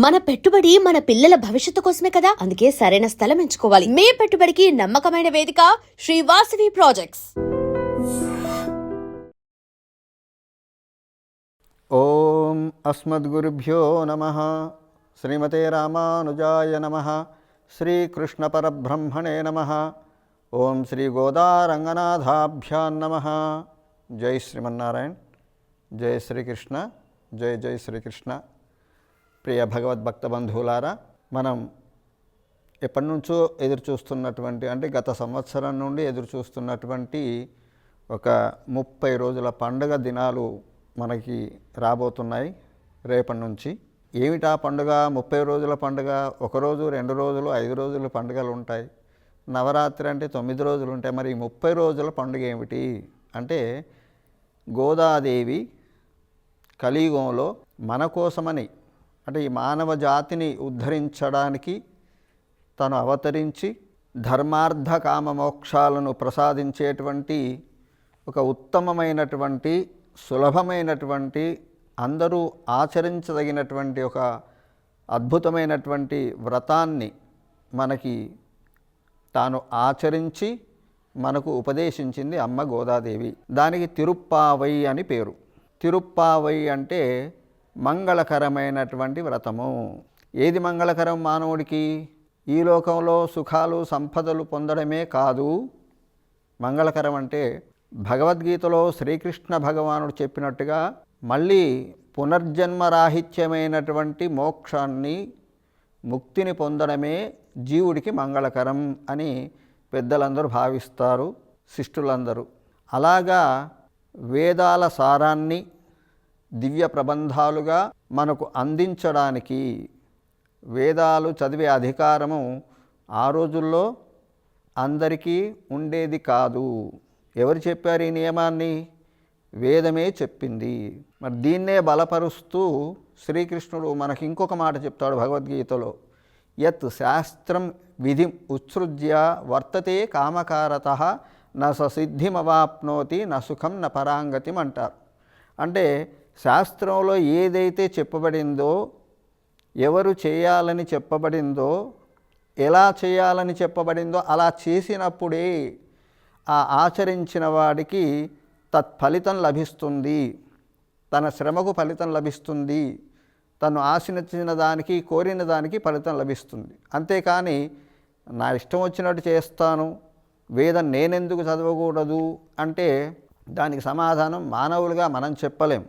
మన పెట్టుబడి మన పిల్లల భవిష్యత్తు కోసమే కదా, అందుకే సరైన స్థలం ఎంచుకోవాలి. మీ పెట్టుబడికి నమ్మకమైన వేదిక శ్రీ వాసవి ప్రాజెక్ట్స్. ఓం అస్మద్గురుభ్యో నమః. శ్రీమతే రామానుజాయ నమః. శ్రీకృష్ణ పరబ్రహ్మణే నమః. ఓం శ్రీ గోదారంగనాథాభ్యాం నమః. జై శ్రీమన్నారాయణ. జై శ్రీకృష్ణ. జై జై శ్రీకృష్ణ. ప్రియ భగవద్భక్త బంధువులారా, మనం ఎప్పటి నుంచో ఎదురు చూస్తున్నటువంటి, అంటే గత సంవత్సరం నుండి ఎదురు చూస్తున్నటువంటి ఒక 30 రోజుల పండుగ దినాలు మనకి రాబోతున్నాయి రేపటి నుంచి. ఏమిటా పండుగ? 30 రోజుల పండుగ. 1 రోజు, 2 రోజులు, 5 రోజులు పండుగలు ఉంటాయి. నవరాత్రి అంటే 9 రోజులు ఉంటాయి. మరి 30 రోజుల పండుగ ఏమిటి అంటే, గోదాదేవి కలియుగంలో మన కోసమని, అంటే ఈ మానవ జాతిని ఉద్ధరించడానికి తను అవతరించి ధర్మార్థ కామ మోక్షాలను ప్రసాదించేటువంటి ఒక ఉత్తమమైనటువంటి, సులభమైనటువంటి, అందరూ ఆచరించదగినటువంటి ఒక అద్భుతమైనటువంటి వ్రతాన్ని మనకి తాను ఆచరించి మనకు ఉపదేశించింది అమ్మ గోదాదేవి. దానికి తిరుప్పావై అని పేరు. తిరుప్పావై అంటే మంగళకరమైనటువంటి వ్రతము. ఏది మంగళకరం మానవుడికి? ఈ లోకంలో సుఖాలు సంపదలు పొందడమే కాదు. మంగళకరం అంటే భగవద్గీతలో శ్రీకృష్ణ భగవానుడు చెప్పినట్టుగా మళ్ళీ పునర్జన్మరాహిత్యమైనటువంటి మోక్షాన్ని, ముక్తిని పొందడమే జీవుడికి మంగళకరం అని పెద్దలందరూ భావిస్తారు, శిష్టులందరూ. అలాగా వేదాల సారాన్ని దివ్య ప్రబంధాలుగా మనకు అందించడానికి, వేదాలు చదివే అధికారము ఆ రోజుల్లో అందరికీ ఉండేది కాదు. ఎవరు చెప్పారు ఈ నియమాన్ని? వేదమే చెప్పింది. మరి దీన్నే బలపరుస్తూ శ్రీకృష్ణుడు మనకి ఇంకొక మాట చెప్తాడు భగవద్గీతలో, యత్ శాస్త్రం విధిం ఉత్సృజ్య వర్తతే కామకారతః న ససిద్ధిమవాప్నోతి న సుఖం న పరాంగతిం అంటారు. అంటే శాస్త్రంలో ఏదైతే చెప్పబడిందో, ఎవరు చేయాలని చెప్పబడిందో, ఎలా చేయాలని చెప్పబడిందో అలా చేసినప్పుడే ఆ ఆచరించిన వాడికి తత్ఫలితం లభిస్తుంది, తన శ్రమకు ఫలితం లభిస్తుంది, తను ఆశించిన దానికి, కోరిన దానికి ఫలితం లభిస్తుంది. అంతేకాని నా ఇష్టం వచ్చినట్టు చేస్తాను, వేదం నేనెందుకు చదవకూడదు అంటే దానికి సమాధానం మానవులుగా మనం చెప్పలేం.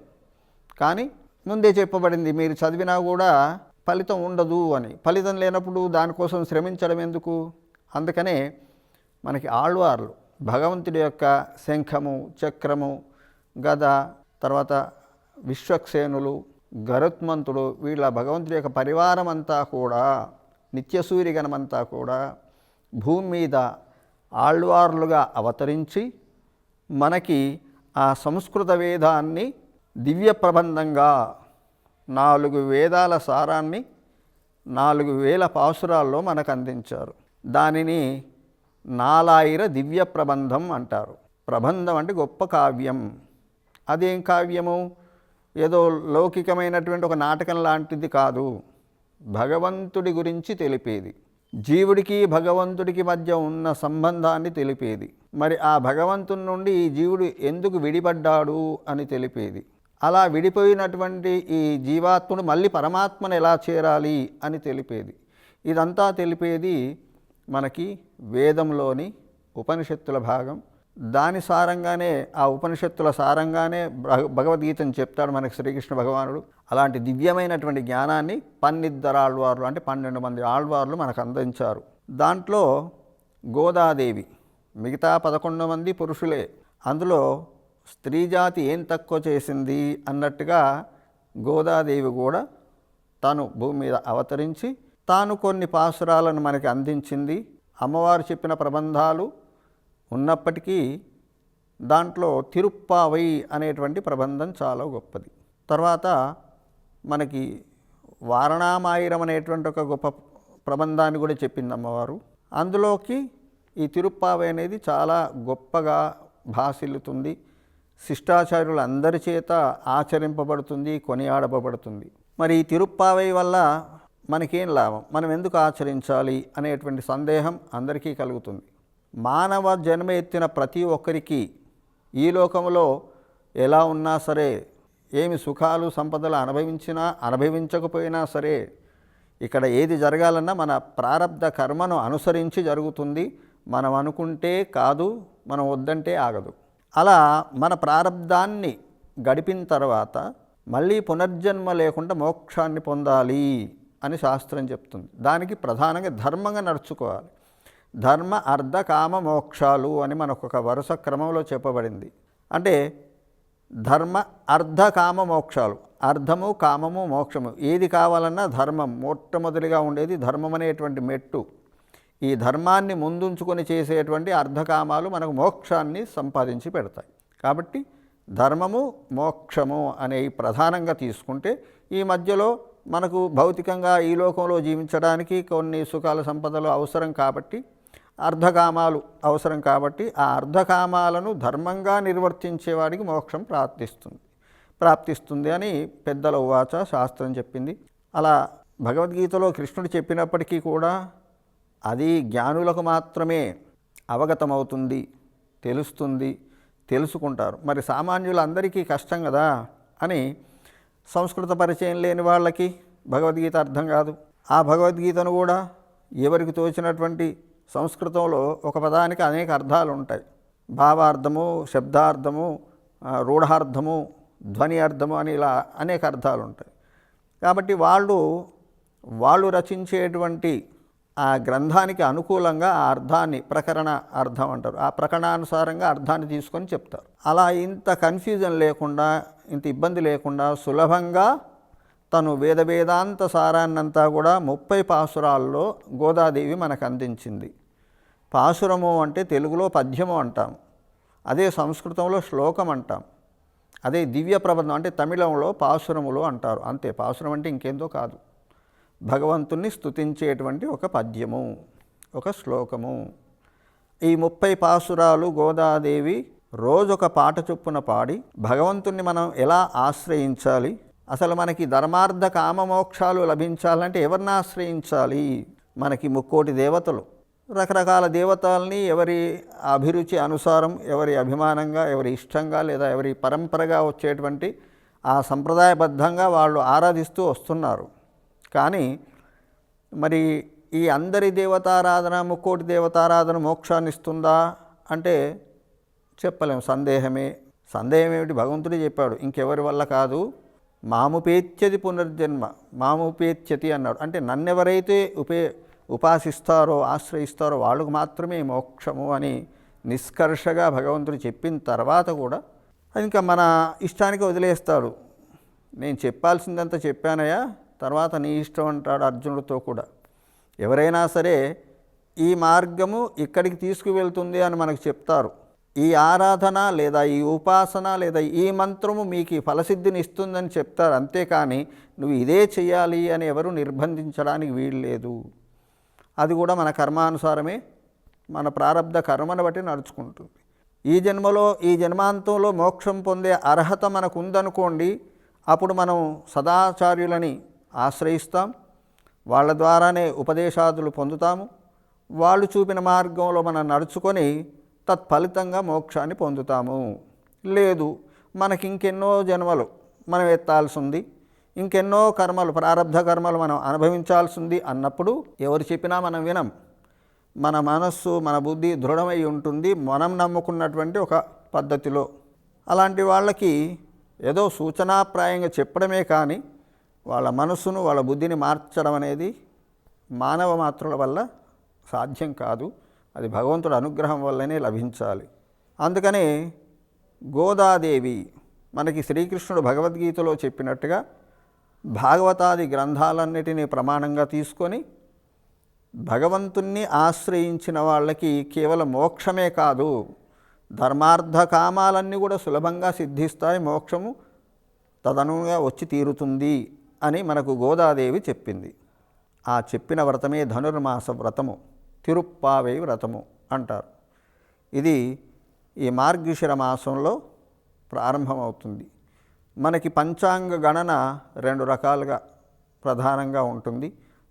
కానీ ముందే చెప్పబడింది, మీరు చదివినా కూడా ఫలితం ఉండదు అని. ఫలితం లేనప్పుడు దానికోసం శ్రమించడం ఎందుకు? అందుకనే మనకి ఆళ్వార్లు భగవంతుడి యొక్క శంఖము, చక్రము, గద, తర్వాత విశ్వక్సేనులు, గరుత్మంతుడు, వీళ్ళ భగవంతుడి యొక్క పరివారం అంతా కూడా, నిత్యసూరిగణమంతా కూడా భూమి మీద ఆళ్వార్లుగా అవతరించి మనకి ఆ సంస్కృత వేదాన్ని దివ్య ప్రబంధంగా 4 వేదాల సారాన్ని 4000 పాసురాల్లో మనకు అందించారు. దానిని నాలాయిర దివ్య ప్రబంధం అంటారు. ప్రబంధం అంటే గొప్ప కావ్యం. అదేం కావ్యము? ఏదో లౌకికమైనటువంటి ఒక నాటకం లాంటిది కాదు. భగవంతుడి గురించి తెలిపేది, జీవుడికి భగవంతుడికి మధ్య ఉన్న సంబంధాన్ని తెలిపేది, మరి ఆ భగవంతుని నుండి ఈ జీవుడు ఎందుకు విడిపడ్డాడు అని తెలిపేది, అలా విడిపోయినటువంటి ఈ జీవాత్ముడు మళ్ళీ పరమాత్మను ఎలా చేరాలి అని తెలిపేది. ఇదంతా తెలిపేది మనకి వేదంలోని ఉపనిషత్తుల భాగం. దాని సారంగానే, ఆ ఉపనిషత్తుల సారంగానే భగవద్గీతను చెప్తాడు మనకి శ్రీకృష్ణ భగవానుడు. అలాంటి దివ్యమైనటువంటి జ్ఞానాన్ని 12 ఆళ్వార్లు, అంటే 12 మంది ఆళ్వార్లు మనకు అందించారు. దాంట్లో గోదాదేవి, మిగతా 11 మంది పురుషులే. అందులో స్త్రీజాతి ఏం తక్కువ చేసింది అన్నట్టుగా గోదాదేవి కూడా తాను భూమి మీద అవతరించి తాను కొన్ని పాసురాలను మనకి అందించింది. అమ్మవారు చెప్పిన ప్రబంధాలు ఉన్నప్పటికీ దాంట్లో తిరుప్పావై అనేటువంటి ప్రబంధం చాలా గొప్పది. తర్వాత మనకి వారణామాయిరం అనేటువంటి ఒక గొప్ప ప్రబంధాన్ని కూడా చెప్పింది అమ్మవారు. అందులోకి ఈ తిరుప్పావై అనేది చాలా గొప్పగా భాసిల్లుతుంది. శిష్టాచార్యులందరి చేత ఆచరింపబడుతుంది, కొనియాడబడుతుంది. మరి ఈ తిరుప్పావై వల్ల మనకేం లాభం, మనం ఎందుకు ఆచరించాలి అనేటువంటి సందేహం అందరికీ కలుగుతుంది. మానవ జన్మ ఎత్తిన ప్రతి ఒక్కరికి ఈ లోకంలో ఎలా ఉన్నా సరే, ఏమి సుఖాలు సంపదలు అనుభవించినా అనుభవించకపోయినా సరే, ఇక్కడ ఏది జరగాలన్నా మన ప్రారబ్ధ కర్మను అనుసరించి జరుగుతుంది. మనం అనుకుంటే కాదు, మనం వద్దంటే ఆగదు. అలా మన ప్రారబ్ధాన్ని గడిపిన తర్వాత మళ్ళీ పునర్జన్మ లేకుండా మోక్షాన్ని పొందాలి అని శాస్త్రం చెప్తుంది. దానికి ప్రధానంగా ధర్మంగా నడుచుకోవాలి. ధర్మ అర్థ కామ మోక్షాలు అని మనకు ఒక వరుస క్రమంలో చెప్పబడింది. అంటే ధర్మ అర్థ కామ మోక్షాలు, అర్థము కామము మోక్షము, ఏది కావాలన్నా ధర్మం మొట్టమొదటిగా ఉండేది. ధర్మం అనేటువంటి మెట్టు. ఈ ధర్మాన్ని ముందుంచుకొని చేసేటువంటి అర్ధకామాలు మనకు మోక్షాన్ని సంపాదించి పెడతాయి. కాబట్టి ధర్మము మోక్షము అనేవి ప్రధానంగా తీసుకుంటే, ఈ మధ్యలో మనకు భౌతికంగా ఈ లోకంలో జీవించడానికి కొన్ని సుఖాల సంపదలు అవసరం కాబట్టి, అర్ధకామాలు అవసరం కాబట్టి, ఆ అర్ధకామాలను ధర్మంగా నిర్వర్తించేవాడికి మోక్షం ప్రాప్తిస్తుంది అని పెద్దల ఉవాచ శాస్త్రం చెప్పింది. అలా భగవద్గీతలో కృష్ణుడు చెప్పినప్పటికీ కూడా అది జ్ఞానులకు మాత్రమే అవగతమవుతుంది, తెలుస్తుంది, తెలుసుకుంటారు. మరి సామాన్యులందరికీ కష్టం కదా అని సంస్కృత పరిచయం లేని వాళ్ళకి భగవద్గీత అర్థం కాదు. ఆ భగవద్గీతను కూడా ఎవరికి తోచినటువంటి సంస్కృతంలో ఒక పదానికి అనేక అర్థాలు ఉంటాయి. భావార్థము, శబ్దార్థము, రూఢార్థము, ధ్వని అర్థము అని ఇలా అనేక అర్థాలు ఉంటాయి. కాబట్టి వాళ్ళు రచించేటువంటి ఆ గ్రంథానికి అనుకూలంగా ఆ అర్థాన్ని ప్రకరణ అర్థం అంటారు. ఆ ప్రకరణానుసారంగా అర్థాన్ని తీసుకొని చెప్తారు. అలా ఇంత కన్ఫ్యూజన్ లేకుండా, ఇంత ఇబ్బంది లేకుండా సులభంగా తను వేదాంత సారాన్నంతా కూడా 30 పాసురాల్లో గోదాదేవి మనకు అందించింది. పాసురము అంటే తెలుగులో పద్యము అంటాం, అదే సంస్కృతంలో శ్లోకం అంటాం, అదే దివ్య ప్రబంధం అంటే తమిళంలో పాసురములు అంటారు. అంతే, పాసురం అంటే ఇంకేందో కాదు, భగవంతుణ్ణి స్తుతించేటువంటి ఒక పద్యము, ఒక శ్లోకము. ఈ 30 పాసురాలు గోదాదేవి రోజొక పాట చొప్పున పాడి భగవంతుణ్ణి మనం ఎలా ఆశ్రయించాలి, అసలు మనకి ధర్మార్థ కామ మోక్షాలు లభించాలంటే ఎవరిని ఆశ్రయించాలి, మనకి 30 దేవతలు, రకరకాల దేవతల్ని ఎవరి అభిరుచి అనుసారం, ఎవరి అభిమానంగా, ఎవరి ఇష్టంగా, లేదా ఎవరి పరంపరగా వచ్చేటువంటి ఆ సంప్రదాయబద్ధంగా వాళ్ళు ఆరాధిస్తూ వస్తున్నారు. కానీ మరి ఈ అందరి దేవతారాధన, 30 దేవతారాధన మోక్షాన్ని ఇస్తుందా అంటే చెప్పలేం, సందేహం ఏమిటి, భగవంతుడే చెప్పాడు, ఇంకెవరి వల్ల కాదు, మాముపేత్యది పునర్జన్మ, మాముపేత్యతి అన్నాడు. అంటే నన్నెవరైతే ఉపాసిస్తారో, ఆశ్రయిస్తారో వాళ్ళకు మాత్రమే మోక్షము అని నిష్కర్షగా భగవంతుడు చెప్పిన తర్వాత కూడా ఇంకా మన ఇష్టానికి వదిలేస్తాడు. నేను చెప్పాల్సిందంతా చెప్పానయ్యా, తర్వాత నీ ఇష్టం అంటాడు అర్జునుడితో కూడా. ఎవరైనా సరే ఈ మార్గము ఇక్కడికి తీసుకువెళ్తుంది అని మనకు చెప్తారు, ఈ ఆరాధన లేదా ఈ ఉపాసన లేదా ఈ మంత్రము మీకు ఫలసిద్ధిని ఇస్తుందని చెప్తారు. అంతేకాని నువ్వు ఇదే చేయాలి అని ఎవరు నిర్బంధించడానికి వీలు లేదు. అది కూడా మన కర్మానుసారమే, మన ప్రారబ్ధ కర్మను బట్టి నడుచుకుంటుంది. ఈ జన్మలో, ఈ జన్మాంతంలో మోక్షం పొందే అర్హత మనకు ఉందనుకోండి, అప్పుడు మనం సదాచార్యులని ఆశ్రయిస్తాం, వాళ్ళ ద్వారానే ఉపదేశాదులు పొందుతాము, వాళ్ళు చూపిన మార్గంలో మనం నడుచుకొని తత్ఫలితంగా మోక్షాన్ని పొందుతాము. లేదు, మనకి ఇంకెన్నో జన్మలు మనం ఎత్తాల్సి ఉంది, ఇంకెన్నో కర్మలు, ప్రారబ్ధ కర్మలు మనం అనుభవించాల్సి ఉంది అన్నప్పుడు ఎవరు చెప్పినా మనం వినం. మన మనస్సు, మన బుద్ధి దృఢమై ఉంటుంది మనం నమ్ముకున్నటువంటి ఒక పద్ధతిలో. అలాంటి వాళ్ళకి ఏదో సూచనాప్రాయంగా చెప్పడమే కానీ వాళ్ళ మనస్సును, వాళ్ళ బుద్ధిని మార్చడం అనేది మానవ మాత్రుల వల్ల సాధ్యం కాదు. అది భగవంతుడి అనుగ్రహం వల్లనే లభించాలి. అందుకనే గోదాదేవి మనకి శ్రీకృష్ణుడు భగవద్గీతలో చెప్పినట్టుగా భాగవతాది గ్రంథాలన్నిటినీ ప్రమాణంగా తీసుకొని భగవంతుణ్ణి ఆశ్రయించిన వాళ్ళకి కేవలం మోక్షమే కాదు, ధర్మార్థ కామాలన్నీ కూడా సులభంగా సిద్ధిస్తాయి, మోక్షము తదనుగా వచ్చి తీరుతుంది అని మనకు గోదాదేవి చెప్పింది. ఆ చెప్పిన వ్రతమే ధనుర్మాస వ్రతము, తిరుప్పావై వ్రతము అంటారు. ఇది ఈ మార్గశిర మాసంలో ప్రారంభమవుతుంది. మనకి పంచాంగ గణన 2 రకాలుగా ప్రధానంగా ఉంటుంది.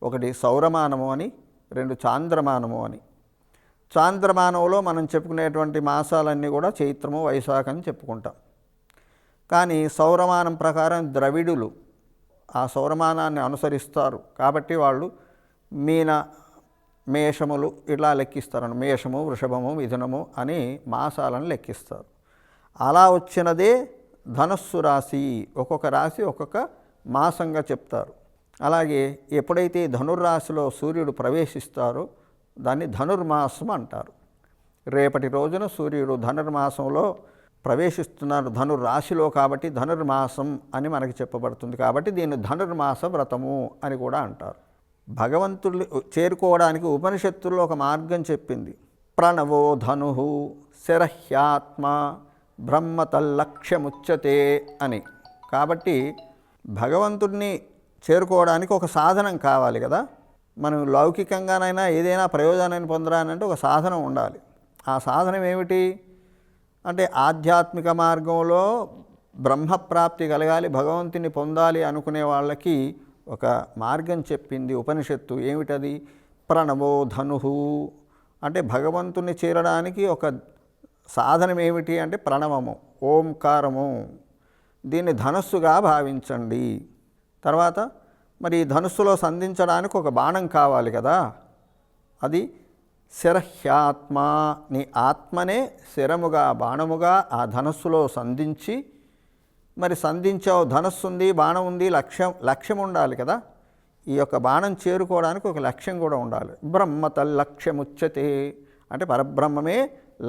ఒకటి సౌరమానము అని, రెండు చాంద్రమానము అని. చాంద్రమానంలో మనం చెప్పుకునేటువంటి మాసాలన్నీ కూడా చైత్రము, వైశాఖం అని చెప్పుకుంటాం. కానీ సౌరమానం ప్రకారం ద్రవిడులు ఆ సౌరమానాన్ని అనుసరిస్తారు కాబట్టి వాళ్ళు మేషములు ఇలా లెక్కిస్తారు. మేషము, వృషభము, మిథునము అని మాసాలను లెక్కిస్తారు. అలా వచ్చినదే ధనస్సు రాశి. ఒక్కొక్క రాశి ఒక్కొక్క మాసంగా చెప్తారు. అలాగే ఎప్పుడైతే ధనుర్రాశిలో సూర్యుడు ప్రవేశిస్తారో దాన్ని ధనుర్మాసం అంటారు. రేపటి రోజున సూర్యుడు ధనుర్మాసంలో ప్రవేశిస్తున్నారు ధనుర్రాశిలో, కాబట్టి ధనుర్మాసం అని మనకి చెప్పబడుతుంది. కాబట్టి దీన్ని ధనుర్మాస వ్రతము అని కూడా అంటారు. భగవంతుడు చేరుకోవడానికి ఉపనిషత్తుల్లో ఒక మార్గం చెప్పింది. ప్రణవో ధను శరహ్యాత్మ బ్రహ్మతల్లక్ష్యముచ్యతే అని. కాబట్టి భగవంతుడిని చేరుకోవడానికి ఒక సాధనం కావాలి కదా. మనం లౌకికంగానైనా ఏదైనా ప్రయోజనాన్ని పొందడానంటే ఒక సాధనం ఉండాలి. ఆ సాధనం ఏమిటి అంటే ఆధ్యాత్మిక మార్గంలో బ్రహ్మప్రాప్తి కలగాలి, భగవంతుని పొందాలి అనుకునే వాళ్ళకి ఒక మార్గం చెప్పింది ఉపనిషత్తు. ఏమిటది? ప్రణవో ధను అంటే భగవంతుని చేరడానికి ఒక సాధనం ఏమిటి అంటే ప్రణవము, ఓంకారము. దీన్ని ధనస్సుగా భావించండి. తర్వాత మరి ధనుస్సులో సంధించడానికి ఒక బాణం కావాలి కదా, అది శరహ్యాత్మ. నీ ఆత్మనే శరముగా బాణముగా ఆ ధనస్సులో సంధించి, మరి సంధించావు, ధనస్సు ఉంది, బాణం ఉంది, లక్ష్యం ఉండాలి కదా. ఈ యొక్క బాణం చేరుకోవడానికి ఒక లక్ష్యం కూడా ఉండాలి. బ్రహ్మతల్లక్ష్యముచ్యతే అంటే పరబ్రహ్మమే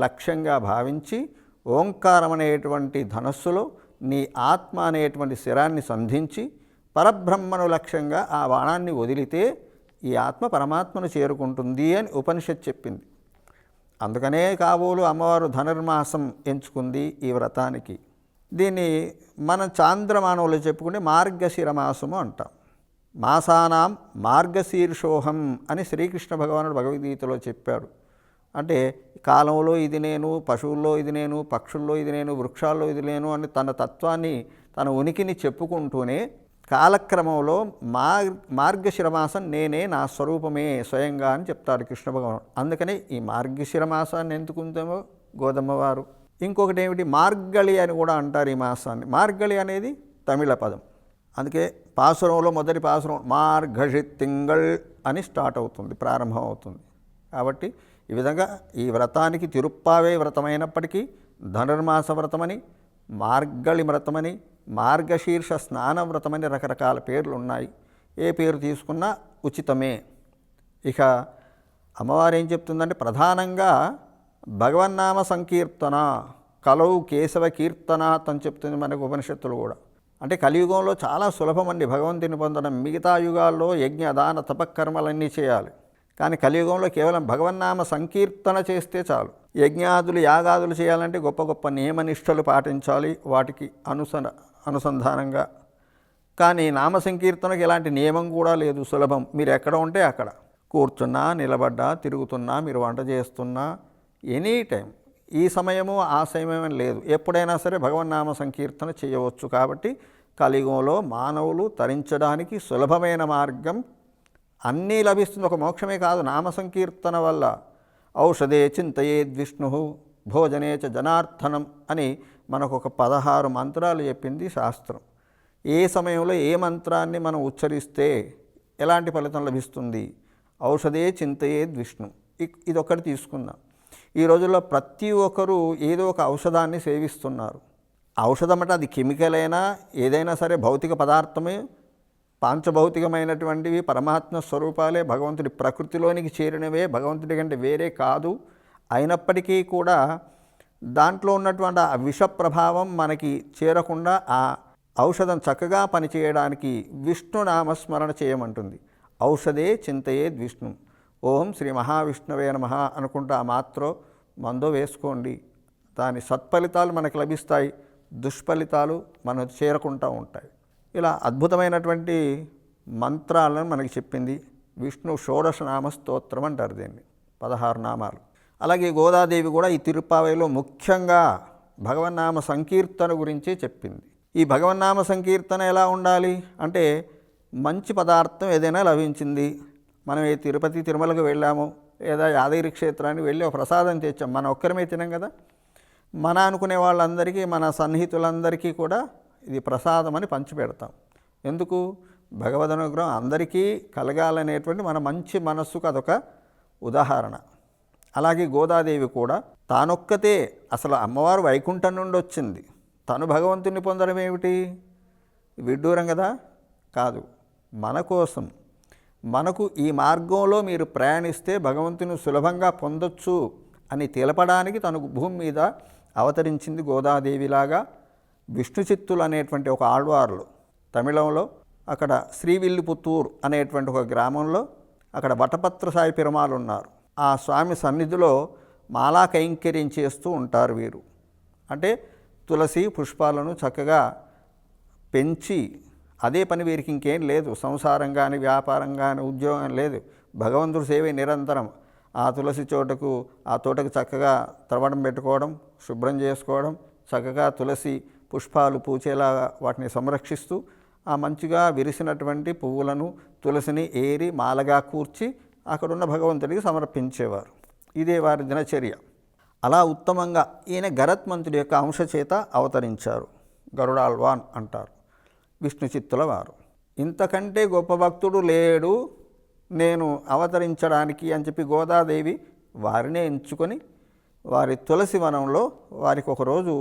లక్ష్యంగా భావించి ఓంకారం అనేటువంటి ధనస్సులో నీ ఆత్మ అనేటువంటి శరాన్ని సంధించి పరబ్రహ్మను లక్ష్యంగా ఆ బాణాన్ని వదిలితే ఈ ఆత్మ పరమాత్మను చేరుకుంటుంది అని ఉపనిషత్ చెప్పింది. అందుకనే కాబోలు అమ్మవారు ధనుర్మాసం ఎంచుకుంది ఈ వ్రతానికి. దీన్ని మనం చాంద్రమానంలో చెప్పుకుంటే మార్గశిర మాసము అంటాం. మాసానాం మార్గశీర్షోహం అని శ్రీకృష్ణ భగవానుడు భగవద్గీతలో చెప్పాడు. అంటే కాలంలో ఇది నేను, పశువుల్లో ఇది నేను, పక్షుల్లో ఇది నేను, వృక్షాల్లో ఇది నేను అని తన తత్వాన్ని, తన ఉనికిని చెప్పుకుంటూనే కాలక్రమంలో మార్గశిర మాసం నేనే, నా స్వరూపమే స్వయంగా అని చెప్తాడు కృష్ణ భగవానుడు. అందుకనే ఈ మార్గశిర మాసాన్ని ఎందుకుంటామో గోదమ్మవారు. ఇంకొకటి ఏమిటి, మార్గళి అని కూడా అంటారు ఈ మాసాన్ని. మార్గళి అనేది తమిళ పదం. అందుకే పాసురంలో మొదటి పాసురం మార్గళి తింగళ్ అని స్టార్ట్ అవుతుంది, ప్రారంభం అవుతుంది. కాబట్టి ఈ విధంగా ఈ వ్రతానికి తిరుప్పావే వ్రతమైనప్పటికీ ధనుర్మాస వ్రతమని, మార్గళి వ్రతమని, మార్గశీర్ష స్నాన వ్రతమని రకరకాల పేర్లు ఉన్నాయి. ఏ పేరు తీసుకున్నా ఉచితమే. ఇక అమ్మవారు ఏం చెప్తుందంటే ప్రధానంగా భగవన్నామ సంకీర్తన, కలౌ కేశవ కీర్తనాత్ అని చెప్తుంది మనకు ఉపనిషత్తులు కూడా. అంటే కలియుగంలో చాలా సులభమండి భగవంతుని పొందడం. మిగతా యుగాల్లో యజ్ఞ దాన తపకర్మలన్నీ చేయాలి, కానీ కలియుగంలో కేవలం భగవన్నామ సంకీర్తన చేస్తే చాలు. యజ్ఞాదులు యాగాదులు చేయాలంటే గొప్ప గొప్ప నియమనిష్టలు పాటించాలి వాటికి అనుసంధానంగా. కానీ నామ సంకీర్తనకు ఎలాంటి నియమం కూడా లేదు, సులభం. మీరు ఎక్కడ ఉంటే అక్కడ కూర్చున్నా, నిలబడ్డా, తిరుగుతున్నా, మీరు వంట చేస్తున్నా, ఎనీ టైం, ఈ సమయము ఆ సమయం లేదు, ఎప్పుడైనా సరే భగవన్నామ సంకీర్తన చేయవచ్చు. కాబట్టి కలియుగంలో మానవులు తరించడానికి సులభమైన మార్గం అన్నీ లభిస్తుంది. ఒక మోక్షమే కాదు, నామ సంకీర్తన వల్ల ఔషధే చింతయేద్విష్ణు భోజనే చ జనార్దనం అని మనకు ఒక 16 మంత్రాలు చెప్పింది శాస్త్రం. ఏ సమయంలో ఏ మంత్రాన్ని మనం ఉచ్చరిస్తే ఎలాంటి ఫలితం లభిస్తుంది? ఔషధే చింతయేద్విష్ణు. ఇదొక్కటి తీసుకుందాం. ఈ రోజుల్లో ప్రతి ఒక్కరూ ఏదో ఒక ఔషధాన్ని సేవిస్తున్నారు. ఔషధం అంటే అది కెమికల్ అయినా ఏదైనా సరే భౌతిక పదార్థమే, పాంచభౌతికమైనటువంటివి పరమాత్మ స్వరూపాలే, భగవంతుడి ప్రకృతిలోనికి చేరినవే, భగవంతుడి కంటే వేరే కాదు. అయినప్పటికీ కూడా దాంట్లో ఉన్నటువంటి ఆ విష ప్రభావం మనకి చేరకుండా ఆ ఔషధం చక్కగా పనిచేయడానికి విష్ణు నామస్మరణ చేయమంటుంది. ఔషధే చింతయేద్ విష్ణు. ఓం శ్రీ మహావిష్ణువే నమః అనుకుంటా మాత్రం మందో వేసుకోండి, దాని సత్ఫలితాలు మనకు లభిస్తాయి, దుష్ఫలితాలు మనకు చేరకుండా ఉంటాయి. ఇలా అద్భుతమైనటువంటి మంత్రాలను మనకి చెప్పింది. విష్ణు షోడశ నామ స్తోత్రం అంటారు దీన్ని, 16 నామాలు. అలాగే గోదాదేవి కూడా ఈ తిరుప్పావైలో ముఖ్యంగా భగవన్నామ సంకీర్తన గురించే చెప్పింది. ఈ భగవన్నామ సంకీర్తన ఎలా ఉండాలి అంటే మంచి పదార్థం ఏదైనా లభించింది, మనం ఏ తిరుపతి తిరుమలకు వెళ్ళాము లేదా యాదగిరి క్షేత్రానికి వెళ్ళి ఒక ప్రసాదం తెచ్చాం, మన ఒక్కరమే తినం కదా, మన అనుకునే వాళ్ళందరికీ మన సన్నిహితులందరికీ కూడా ఇది ప్రసాదం అని పంచిపెడతాం. ఎందుకు? భగవద్ అనుగ్రహం అందరికీ కలగాలనేటువంటి మన మంచి మనస్సుకు అదొక ఉదాహరణ. అలాగే గోదాదేవి కూడా తానొక్కతే, అసలు అమ్మవారు వైకుంఠం నుండి వచ్చింది, తను భగవంతుని పొందడం ఏమిటి? విడ్డూరం కదా? కాదు, మన కోసం, మనకు ఈ మార్గంలో మీరు ప్రయాణిస్తే భగవంతుని సులభంగా పొందొచ్చు అని తెలపడానికి తను భూమి మీద అవతరించింది గోదాదేవిలాగా. విష్ణు చిత్తులు అనేటువంటి ఒక ఆళ్వార్లు తమిళంలో అక్కడ శ్రీవిల్లిపుత్తూర్ అనేటువంటి ఒక గ్రామంలో అక్కడ వటపత్ర సాయి పెరుమాళ్ళు ఉన్నారు. ఆ స్వామి సన్నిధిలో మాలా కైంకర్యం చేస్తూ ఉంటారు వీరు. అంటే తులసి పుష్పాలను చక్కగా పెంచి, అదే పని వీరికి ఇంకేం లేదు, సంసారం కానీ వ్యాపారం కానీ ఉద్యోగం లేదు, భగవంతుడి సేవే నిరంతరం. ఆ తులసి ఆ తోటకు చక్కగా త్రవడం పెట్టుకోవడం, శుభ్రం చేసుకోవడం, చక్కగా తులసి పుష్పాలు పూచేలా వాటిని సంరక్షిస్తూ ఆ మంచిగా విరిసినటువంటి పువ్వులను తులసిని ఏరి మాలగా కూర్చి అక్కడున్న భగవంతుడికి సమర్పించేవారు. ఇదే వారి దినచర్య. అలా ఉత్తమంగా ఈయన గరత్మంతుడి యొక్క అంశ చేత అవతరించారు. గరుడాళ్వాన్ అంటారు విష్ణు చిత్తుల వారు. ఇంతకంటే గొప్ప భక్తుడు లేడు నేను అవతరించడానికి అని చెప్పి గోదాదేవి వారినే ఎంచుకొని వారి తులసి వనంలో వారికి ఒకరోజు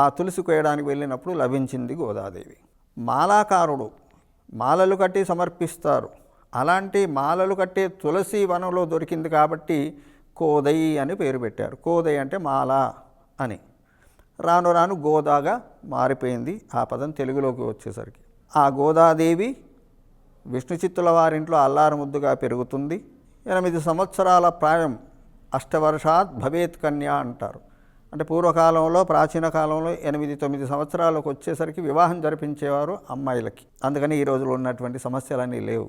ఆ తులసి కోయడానికి వెళ్ళినప్పుడు లభించింది గోదాదేవి. మాలాకారుడు మాలలు కట్టి సమర్పిస్తారు. అలాంటి మాలలు కట్టే తులసి వనంలో దొరికింది కాబట్టి కోదై అని పేరు పెట్టారు. కోదై అంటే మాల అని. రాను రాను గోదాగా మారిపోయింది ఆ పదం తెలుగులోకి వచ్చేసరికి. ఆ గోదాదేవి విష్ణు చిత్తుల వారింట్లో అల్లారు ముద్దుగా పెరుగుతుంది. 8 సంవత్సరాల ప్రాయం, అష్టవర్షాత్ భవేత్ కన్యా అంటారు. అంటే పూర్వకాలంలో, ప్రాచీన కాలంలో 8-9 సంవత్సరాలకు వచ్చేసరికి వివాహం జరిపించేవారు అమ్మాయిలకి. అందుకని ఈ రోజుల్లో ఉన్నటువంటి సమస్యలన్నీ లేవు,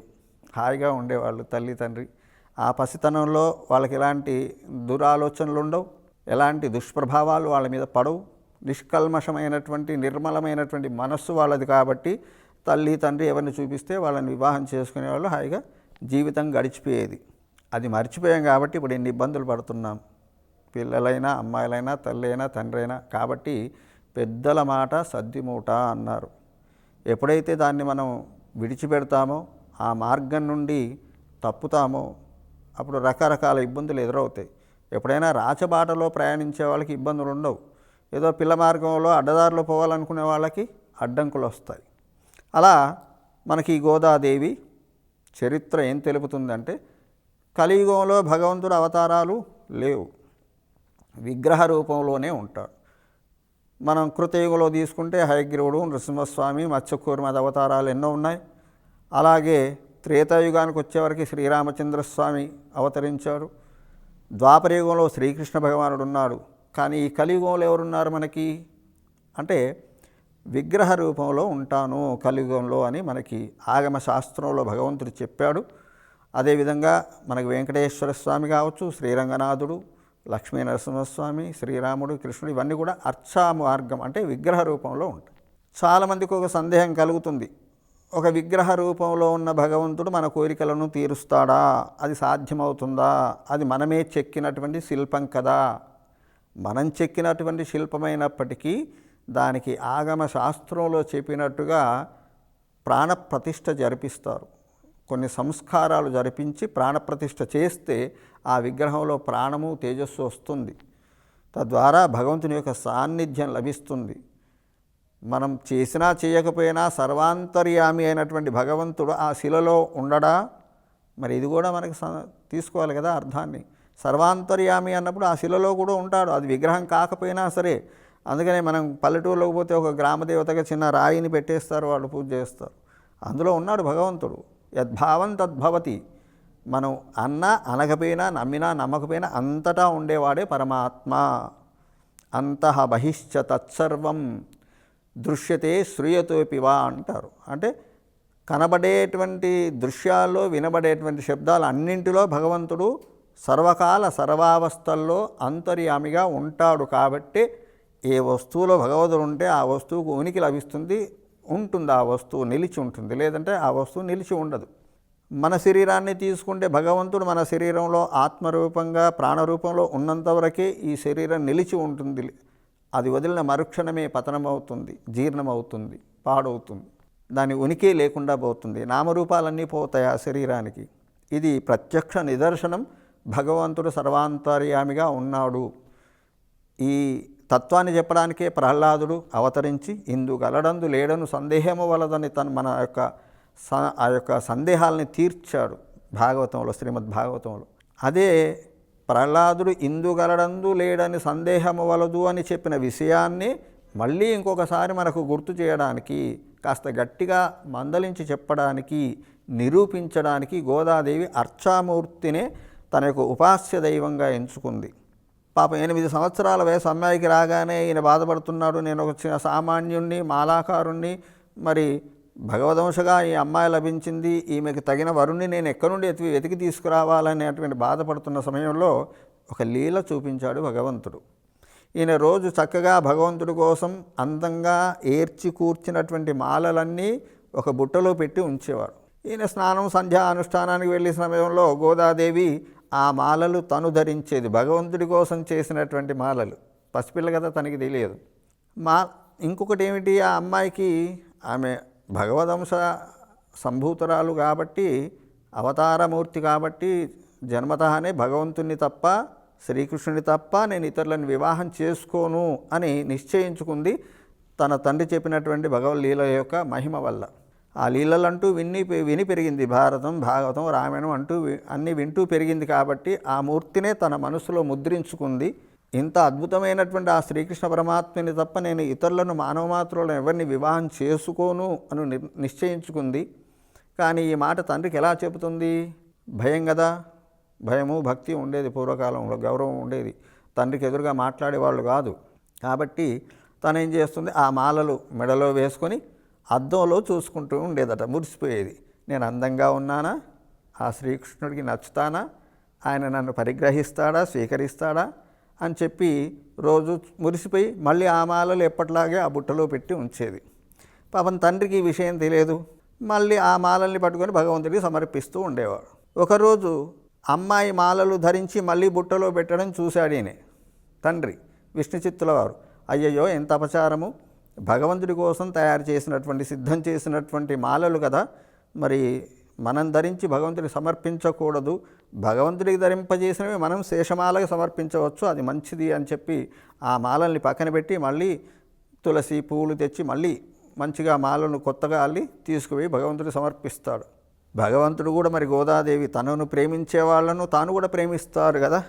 హాయిగా ఉండేవాళ్ళు తల్లి తండ్రి. ఆ పసితనంలో వాళ్ళకి ఎలాంటి దురాలోచనలు ఉండవు, ఎలాంటి దుష్ప్రభావాలు వాళ్ళ మీద పడవు. నిష్కల్మషమైనటువంటి నిర్మలమైనటువంటి మనస్సు వాళ్ళది కాబట్టి తల్లి తండ్రి ఎవరిని చూపిస్తే వాళ్ళని వివాహం చేసుకునేవాళ్ళు, హాయిగా జీవితం గడిచిపోయేది. అది మర్చిపోయాం కాబట్టి ఇప్పుడు ఎన్ని ఇబ్బందులు పడుతున్నాం, పిల్లలైనా అమ్మాయిలైనా తల్లి అయినా తండ్రి అయినా. కాబట్టి పెద్దల మాట సద్దిమూట అన్నారు. ఎప్పుడైతే దాన్ని మనం విడిచిపెడతామో, ఆ మార్గం నుండి తప్పుతామో, అప్పుడు రకరకాల ఇబ్బందులు ఎదురవుతాయి. ఎప్పుడైనా రాచబాటలో ప్రయాణించే వాళ్ళకి ఇబ్బందులు ఉండవు. ఏదో పిల్ల మార్గంలో అడ్డదారిలో పోవాలనుకునే వాళ్ళకి అడ్డంకులు వస్తాయి. అలా మనకి గోదాదేవి చరిత్ర ఏం తెలుపుతుందంటే, కలియుగంలో భగవంతుడు అవతారాలు లేవు, విగ్రహ రూపంలోనే ఉంటాడు. మనం కృతయుగంలో తీసుకుంటే హయగ్రీవుడు, నృసింహస్వామి, మత్స్యకూర్మద అవతారాలు ఎన్నో ఉన్నాయి. అలాగే త్రేతాయుగానికి వచ్చేవరకు శ్రీరామచంద్రస్వామి అవతరించారు. ద్వాపరయుగంలో శ్రీకృష్ణ భగవానుడు ఉన్నాడు. కానీ ఈ కలియుగంలో ఎవరున్నారు మనకి అంటే, విగ్రహ రూపంలో ఉంటాను కలియుగంలో అని మనకి ఆగమ శాస్త్రంలో భగవంతుడు చెప్పాడు. అదేవిధంగా మనకు వెంకటేశ్వర స్వామి కావచ్చు, శ్రీరంగనాథుడు, లక్ష్మీ నరసింహస్వామి, శ్రీరాముడు, కృష్ణుడు, ఇవన్నీ కూడా అర్చా మార్గం అంటే విగ్రహ రూపంలో ఉంటాయి. చాలామందికి ఒక సందేహం కలుగుతుంది, ఒక విగ్రహ రూపంలో ఉన్న భగవంతుడు మన కోరికలను తీరుస్తాడా, అది సాధ్యమవుతుందా, అది మనమే చెక్కినటువంటి శిల్పం కదా. మనం చెక్కినటువంటి శిల్పమైనప్పటికీ దానికి ఆగమ శాస్త్రంలో చెప్పినట్టుగా ప్రాణప్రతిష్ఠ జరిపిస్తారు. కొన్ని సంస్కారాలు జరిపించి ప్రాణప్రతిష్ఠ చేస్తే ఆ విగ్రహంలో ప్రాణము తేజస్సు వస్తుంది. తద్వారా భగవంతుని యొక్క సాన్నిధ్యం లభిస్తుంది. మనం చేసినా చేయకపోయినా సర్వాంతర్యామి అయినటువంటి భగవంతుడు ఆ శిలలో ఉండడా? మరి ఇది కూడా మనకి తీసుకోవాలి కదా అర్థాన్ని. సర్వాంతర్యామి అన్నప్పుడు ఆ శిలలో కూడా ఉంటాడు, అది విగ్రహం కాకపోయినా సరే. అందుకనే మనం పల్లెటూరులోకి పోతే ఒక గ్రామదేవతగా చిన్న రాయిని పెట్టేస్తారు, వాళ్ళు పూజ చేస్తారు. అందులో ఉన్నాడు భగవంతుడు. యద్భావం తద్భవతి. మనం అన్నా అనకపోయినా, నమ్మినా నమ్మకపోయినా అంతటా ఉండేవాడే పరమాత్మ. అంతః బహిశ్చ తత్సర్వం దృశ్యతే శ్రూయతోపివా అంటారు. అంటే కనబడేటువంటి దృశ్యాల్లో, వినబడేటువంటి శబ్దాలు అన్నింటిలో భగవంతుడు సర్వకాల సర్వావస్థల్లో అంతర్యామిగా ఉంటాడు. కాబట్టి ఏ వస్తువులో భగవంతుడు ఉంటే ఆ వస్తువుకు ఉనికి లభిస్తుంది, ఉంటుంది, ఆ వస్తువు నిలిచి ఉంటుంది, లేదంటే ఆ వస్తువు నిలిచి ఉండదు. మన శరీరాన్ని తీసుకుంటే భగవంతుడు మన శరీరంలో ఆత్మరూపంగా ప్రాణరూపంలో ఉన్నంతవరకే ఈ శరీరం నిలిచి ఉంటుంది. అది వదిలిన మరుక్షణమే పతనమవుతుంది, జీర్ణమవుతుంది, పాడవుతుంది, దాని ఉనికి లేకుండా పోతుంది, నామరూపాలన్నీ పోతాయి ఆ శరీరానికి. ఇది ప్రత్యక్ష నిదర్శనం భగవంతుడు సర్వాంతర్యామిగా ఉన్నాడు. ఈ తత్వాన్ని చెప్పడానికే ప్రహ్లాదుడు అవతరించి ఇందు గలడందు లేడను సందేహము వలదని మన ఆ యొక్క సందేహాలని తీర్చాడు భాగవతంలో, శ్రీమద్ భాగవతంలో. అదే ప్రహ్లాదుడు ఇందుగలడందు లేడని సందేహము వలదు అని చెప్పిన విషయాన్ని మళ్ళీ ఇంకొకసారి మనకు గుర్తు చేయడానికి, కాస్త గట్టిగా మందలించి చెప్పడానికి, నిరూపించడానికి గోదాదేవి అర్చామూర్తినే తన యొక్క ఉపాస్య దైవంగా ఎంచుకుంది. పాపం 8 సంవత్సరాల వయసు అమ్మాయికి రాగానే ఈయన బాధపడుతున్నాడు, నేను ఒక చిన్న సామాన్యుణ్ణి, మాలాకారుణ్ణి, మరి భగవదంశగా ఈ అమ్మాయి లభించింది, ఈమెకు తగిన వరుణ్ణి నేను ఎక్కడి నుండి వెతికి తీసుకురావాలనేటువంటి బాధపడుతున్న సమయంలో ఒక లీల చూపించాడు భగవంతుడు. ఈయన రోజు చక్కగా భగవంతుడి కోసం అందంగా ఏర్చి కూర్చినటువంటి మాలలన్నీ ఒక బుట్టలో పెట్టి ఉంచేవాడు. ఈయన స్నానం సంధ్యా అనుష్ఠానానికి వెళ్ళే సమయంలో గోదాదేవి ఆ మాలలు తను ధరించేది, భగవంతుడి కోసం చేసినటువంటి మాలలు. పసిపిల్ల కదా, తనకి తెలియదు. ఇంకొకటి ఏమిటి, ఆ అమ్మాయికి ఆమె భగవదంశ సంభూతురాలు కాబట్టి, అవతారమూర్తి కాబట్టి, జన్మతఃనే భగవంతుని తప్ప, శ్రీకృష్ణుని తప్ప నేను ఇతరులను వివాహం చేసుకోను అని నిశ్చయించుకుంది తన తండ్రి చెప్పినటువంటి భగవద్లీల యొక్క మహిమ వల్ల. ఆ లీలలంటూ విని పెరిగింది. భారతం, భాగవతం, రామాయణం అంటూ అన్నీ వింటూ పెరిగింది కాబట్టి ఆ మూర్తినే తన మనసులో ముద్రించుకుంది. ఇంత అద్భుతమైనటువంటి ఆ శ్రీకృష్ణ పరమాత్మని తప్ప నేను ఇతరులను మానవ మాత్రులను ఎవరిని వివాహం చేసుకోను అని నిశ్చయించుకుంది. కానీ ఈ మాట తండ్రికి ఎలా చెబుతుంది? భయం కదా, భయము భక్తి ఉండేది పూర్వకాలంలో, గౌరవం ఉండేది, తండ్రికి ఎదురుగా మాట్లాడేవాళ్ళు కాదు. కాబట్టి తను ఏం చేస్తుంది, ఆ మాలలు మెడలో వేసుకొని అద్దంలో చూసుకుంటూ ఉండేదట, మురిసిపోయేది. నేను అందంగా ఉన్నానా, ఆ శ్రీకృష్ణుడికి నచ్చుతానా, ఆయన నన్ను పరిగ్రహిస్తాడా, స్వీకరిస్తాడా అని చెప్పి రోజు మురిసిపోయి మళ్ళీ ఆ మాలలు ఎప్పటిలాగే ఆ బుట్టలో పెట్టి ఉంచేది. పాపం తండ్రికి ఈ విషయం తెలియదు. మళ్ళీ ఆ మాలల్ని పట్టుకొని భగవంతుడికి సమర్పిస్తూ ఉండేవాడు. ఒకరోజు అమ్మాయి మాలలు ధరించి మళ్ళీ బుట్టలో పెట్టడం చూశాడు ఈయన తండ్రి విష్ణుచిత్తుల వారు. అయ్యయ్యో ఎంత అపచారము, భగవంతుడి కోసం తయారు చేసినటువంటి, సిద్ధం చేసినటువంటి మాలలు కదా, మరి మనం ధరించి భగవంతుడికి సమర్పించకూడదు, భగవంతుడికి ధరింపజేసినవి మనం శేషమాలకు సమర్పించవచ్చు, అది మంచిది అని చెప్పి ఆ మాలల్ని పక్కన పెట్టి మళ్ళీ తులసి పువ్వులు తెచ్చి మళ్ళీ మంచిగా మాలను కొత్తగా అల్లి తీసుకుపోయి భగవంతుడికి సమర్పిస్తాడు. భగవంతుడు కూడా మరి గోదాదేవి తనను ప్రేమించే వాళ్ళను తాను కూడా ప్రేమిస్తారు కదా.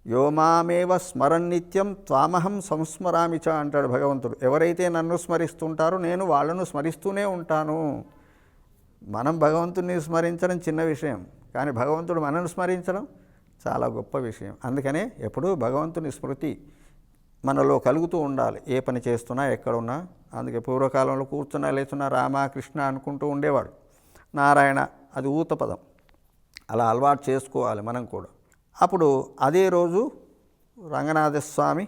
యోమామేవ స్మరన్నిత్యం త్వామహం సంస్మరామిచ అంటాడు భగవంతుడు. ఎవరైతే నన్ను స్మరిస్తుంటారో నేను వాళ్ళను స్మరిస్తూనే ఉంటాను. మనం భగవంతుడిని స్మరించడం చిన్న విషయం, కానీ భగవంతుడు మనల్ని స్మరించడం చాలా గొప్ప విషయం. అందుకనే ఎప్పుడూ భగవంతుని స్మృతి మనలో కలుగుతూ ఉండాలి, ఏ పని చేస్తున్నా ఎక్కడున్నా. అందుకే పూర్వకాలంలో కూర్చున్నా లేచున్నా రామ కృష్ణ అనుకుంటూ ఉండేవాడు. నారాయణ అది ఊత పదం, అలా అలవాటు చేసుకోవాలి మనం కూడా. అప్పుడు అదే రోజు రంగనాథస్వామి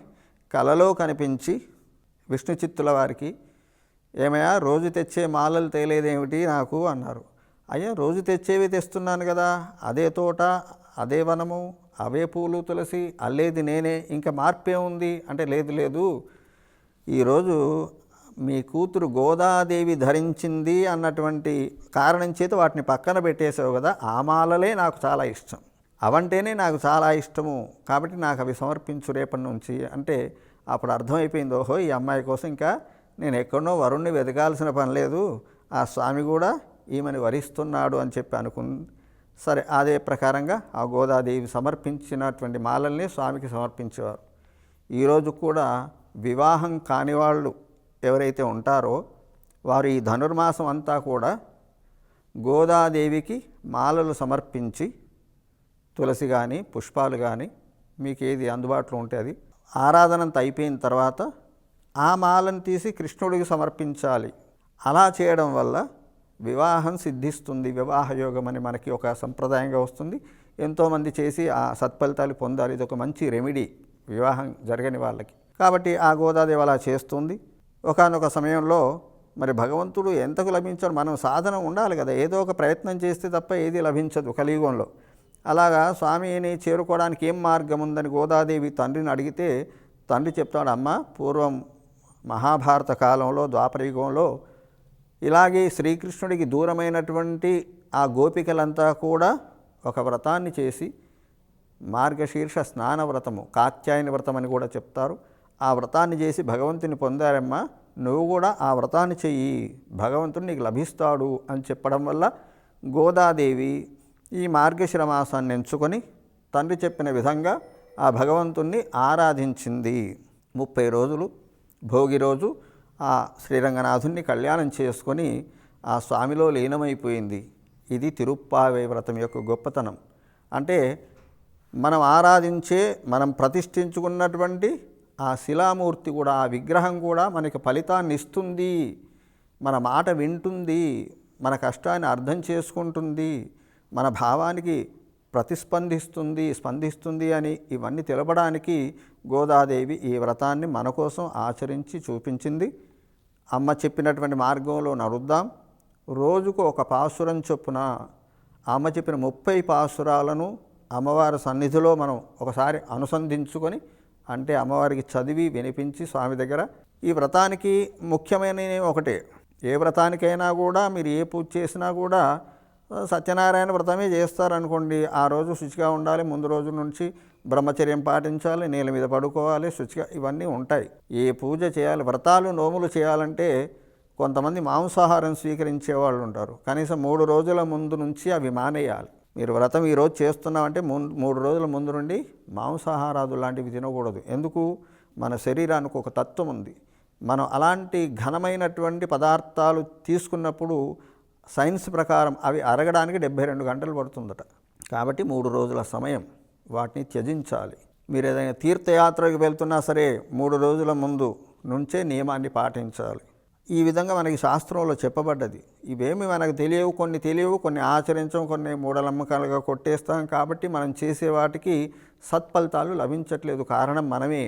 కలలో కనిపించి విష్ణుచిత్తుల వారికి, ఏమయ్యా రోజు తెచ్చే మాలలు తేలేదేమిటి నాకు అన్నారు. అయ్యా రోజు తెచ్చేవి తెస్తున్నాను కదా, అదే తోట, అదే వనము, అవే పూలు తులసి, అల్లేది నేనే, ఇంకా మార్పే ఉంది అంటే లేదు, ఈరోజు మీ కూతురు గోదాదేవి ధరించింది అన్నటువంటి కారణం చేత వాటిని పక్కన పెట్టేసావు కదా, ఆ మాలలే నాకు చాలా ఇష్టం, అవంటేనే నాకు చాలా ఇష్టము, కాబట్టి నాకు అవి సమర్పించు రేపటి నుంచి అంటే అప్పుడు అర్థమైపోయింది, ఓహో ఈ అమ్మాయి కోసం ఇంకా నేను ఎక్కడనో వరుణ్ణి వెతకాల్సిన పని లేదు, ఆ స్వామి కూడా ఈమెను వరిస్తున్నాడు అని చెప్పి అనుకుంది. సరే, అదే ప్రకారంగా ఆ గోదాదేవి సమర్పించినటువంటి మాలల్ని స్వామికి సమర్పించేవారు. ఈరోజు కూడా వివాహం కాని వాళ్ళు ఎవరైతే ఉంటారో వారు ఈ ధనుర్మాసం అంతా కూడా గోదాదేవికి మాలలు సమర్పించి, తులసి కానీ పుష్పాలు కానీ మీకు ఏది అందుబాటులో ఉంటే అది, ఆరాధనంత అయిపోయిన తర్వాత ఆ మాలను తీసి కృష్ణుడికి సమర్పించాలి. అలా చేయడం వల్ల వివాహం సిద్ధిస్తుంది, వివాహయోగం అని మనకి ఒక సంప్రదాయంగా వస్తుంది. ఎంతోమంది చేసి ఆ సత్ఫలితాలు పొందాలి. ఇది ఒక మంచి రెమెడీ వివాహం జరగని వాళ్ళకి. కాబట్టి ఆ గోదాదేవి అలా చేస్తుంది. ఒకానొక సమయంలో మరి భగవంతుడు ఎంతకు లభించాడు? మనం సాధన ఉండాలి కదా, ఏదో ఒక ప్రయత్నం చేస్తే తప్ప ఏది లభించదు కలియుగంలో. అలాగా స్వామిని చేరుకోవడానికి ఏం మార్గం ఉందని గోదాదేవి తండ్రిని అడిగితే తండ్రి చెప్తాడు, అమ్మ పూర్వం మహాభారత కాలంలో ద్వాపరయుగంలో ఇలాగే శ్రీకృష్ణుడికి దూరమైనటువంటి ఆ గోపికలంతా కూడా ఒక వ్రతాన్ని చేసి మార్గశీర్ష స్నాన వ్రతము, కాత్యాయని వ్రతం అని కూడా చెప్తారు, ఆ వ్రతాన్ని చేసి భగవంతుని పొందారమ్మా, నువ్వు కూడా ఆ వ్రతాన్ని చెయ్యి, భగవంతుడు నీకు లభిస్తాడు అని చెప్పడం వల్ల గోదాదేవి ఈ మార్గశిర మాసాన్ని ఎంచుకొని తండ్రి చెప్పిన విధంగా ఆ భగవంతుణ్ణి ఆరాధించింది. 30 రోజులు భోగి రోజు ఆ శ్రీరంగనాథుణ్ణి కళ్యాణం చేసుకొని ఆ స్వామిలో లీనమైపోయింది. ఇది తిరుప్పావై వ్రతం యొక్క గొప్పతనం. అంటే మనం ఆరాధించే, మనం ప్రతిష్ఠించుకున్నటువంటి ఆ శిలామూర్తి కూడా, ఆ విగ్రహం కూడా మనకి ఫలితాన్ని ఇస్తుంది, మన మాట వింటుంది, మన కష్టాన్ని అర్థం చేసుకుంటుంది, మన భావానికి స్పందిస్తుంది అని ఇవన్నీ తెలపడానికి గోదాదేవి ఈ వ్రతాన్ని మన కోసం ఆచరించి చూపించింది. అమ్మ చెప్పినటువంటి మార్గంలో నడుద్దాం. రోజుకు ఒక పాసురం చొప్పున అమ్మ చెప్పిన 30 పాసురాలను అమ్మవారి సన్నిధిలో మనం ఒకసారి అనుసంధించుకొని, అంటే అమ్మవారికి చదివి వినిపించి స్వామి దగ్గర. ఈ వ్రతానికి ముఖ్యమైనవి ఒకటే, ఏ వ్రతానికైనా కూడా మీరు ఏ పూజ చేసినా కూడా సత్యనారాయణ వ్రతమే చేస్తారనుకోండి, ఆ రోజు శుచిగా ఉండాలి, ముందు రోజు నుంచి బ్రహ్మచర్యం పాటించాలి, నేల మీద పడుకోవాలి, శుచిగా ఇవన్నీ ఉంటాయి. ఏ పూజ చేయాలి, వ్రతాలు నోములు చేయాలంటే కొంతమంది మాంసాహారం స్వీకరించే వాళ్ళు ఉంటారు, కనీసం 3 రోజుల ముందు నుంచి అవి మానేయాలి. మీరు వ్రతం ఈరోజు చేస్తున్నామంటే 3 రోజుల ముందు నుండి మాంసాహారాలు లాంటివి తినకూడదు. ఎందుకు? మన శరీరానికి ఒక తత్వం ఉంది. మనం అలాంటి ఘనమైనటువంటి పదార్థాలు తీసుకున్నప్పుడు సైన్స్ ప్రకారం అవి అరగడానికి 72 గంటలు పడుతుందట. కాబట్టి 3 రోజుల సమయం వాటిని త్యజించాలి. మీరు ఏదైనా తీర్థయాత్రకి వెళ్తున్నా సరే 3 రోజుల ముందు నుంచే నియమాన్ని పాటించాలి. ఈ విధంగా మనకి శాస్త్రంలో చెప్పబడ్డది. ఇవేమి మనకు తెలియవు, కొన్ని ఆచరించం, కొన్ని మూఢనమ్మకాలుగా కొట్టేస్తాం. కాబట్టి మనం చేసే వాటికి సత్ఫలితాలు లభించట్లేదు, కారణం మనమే.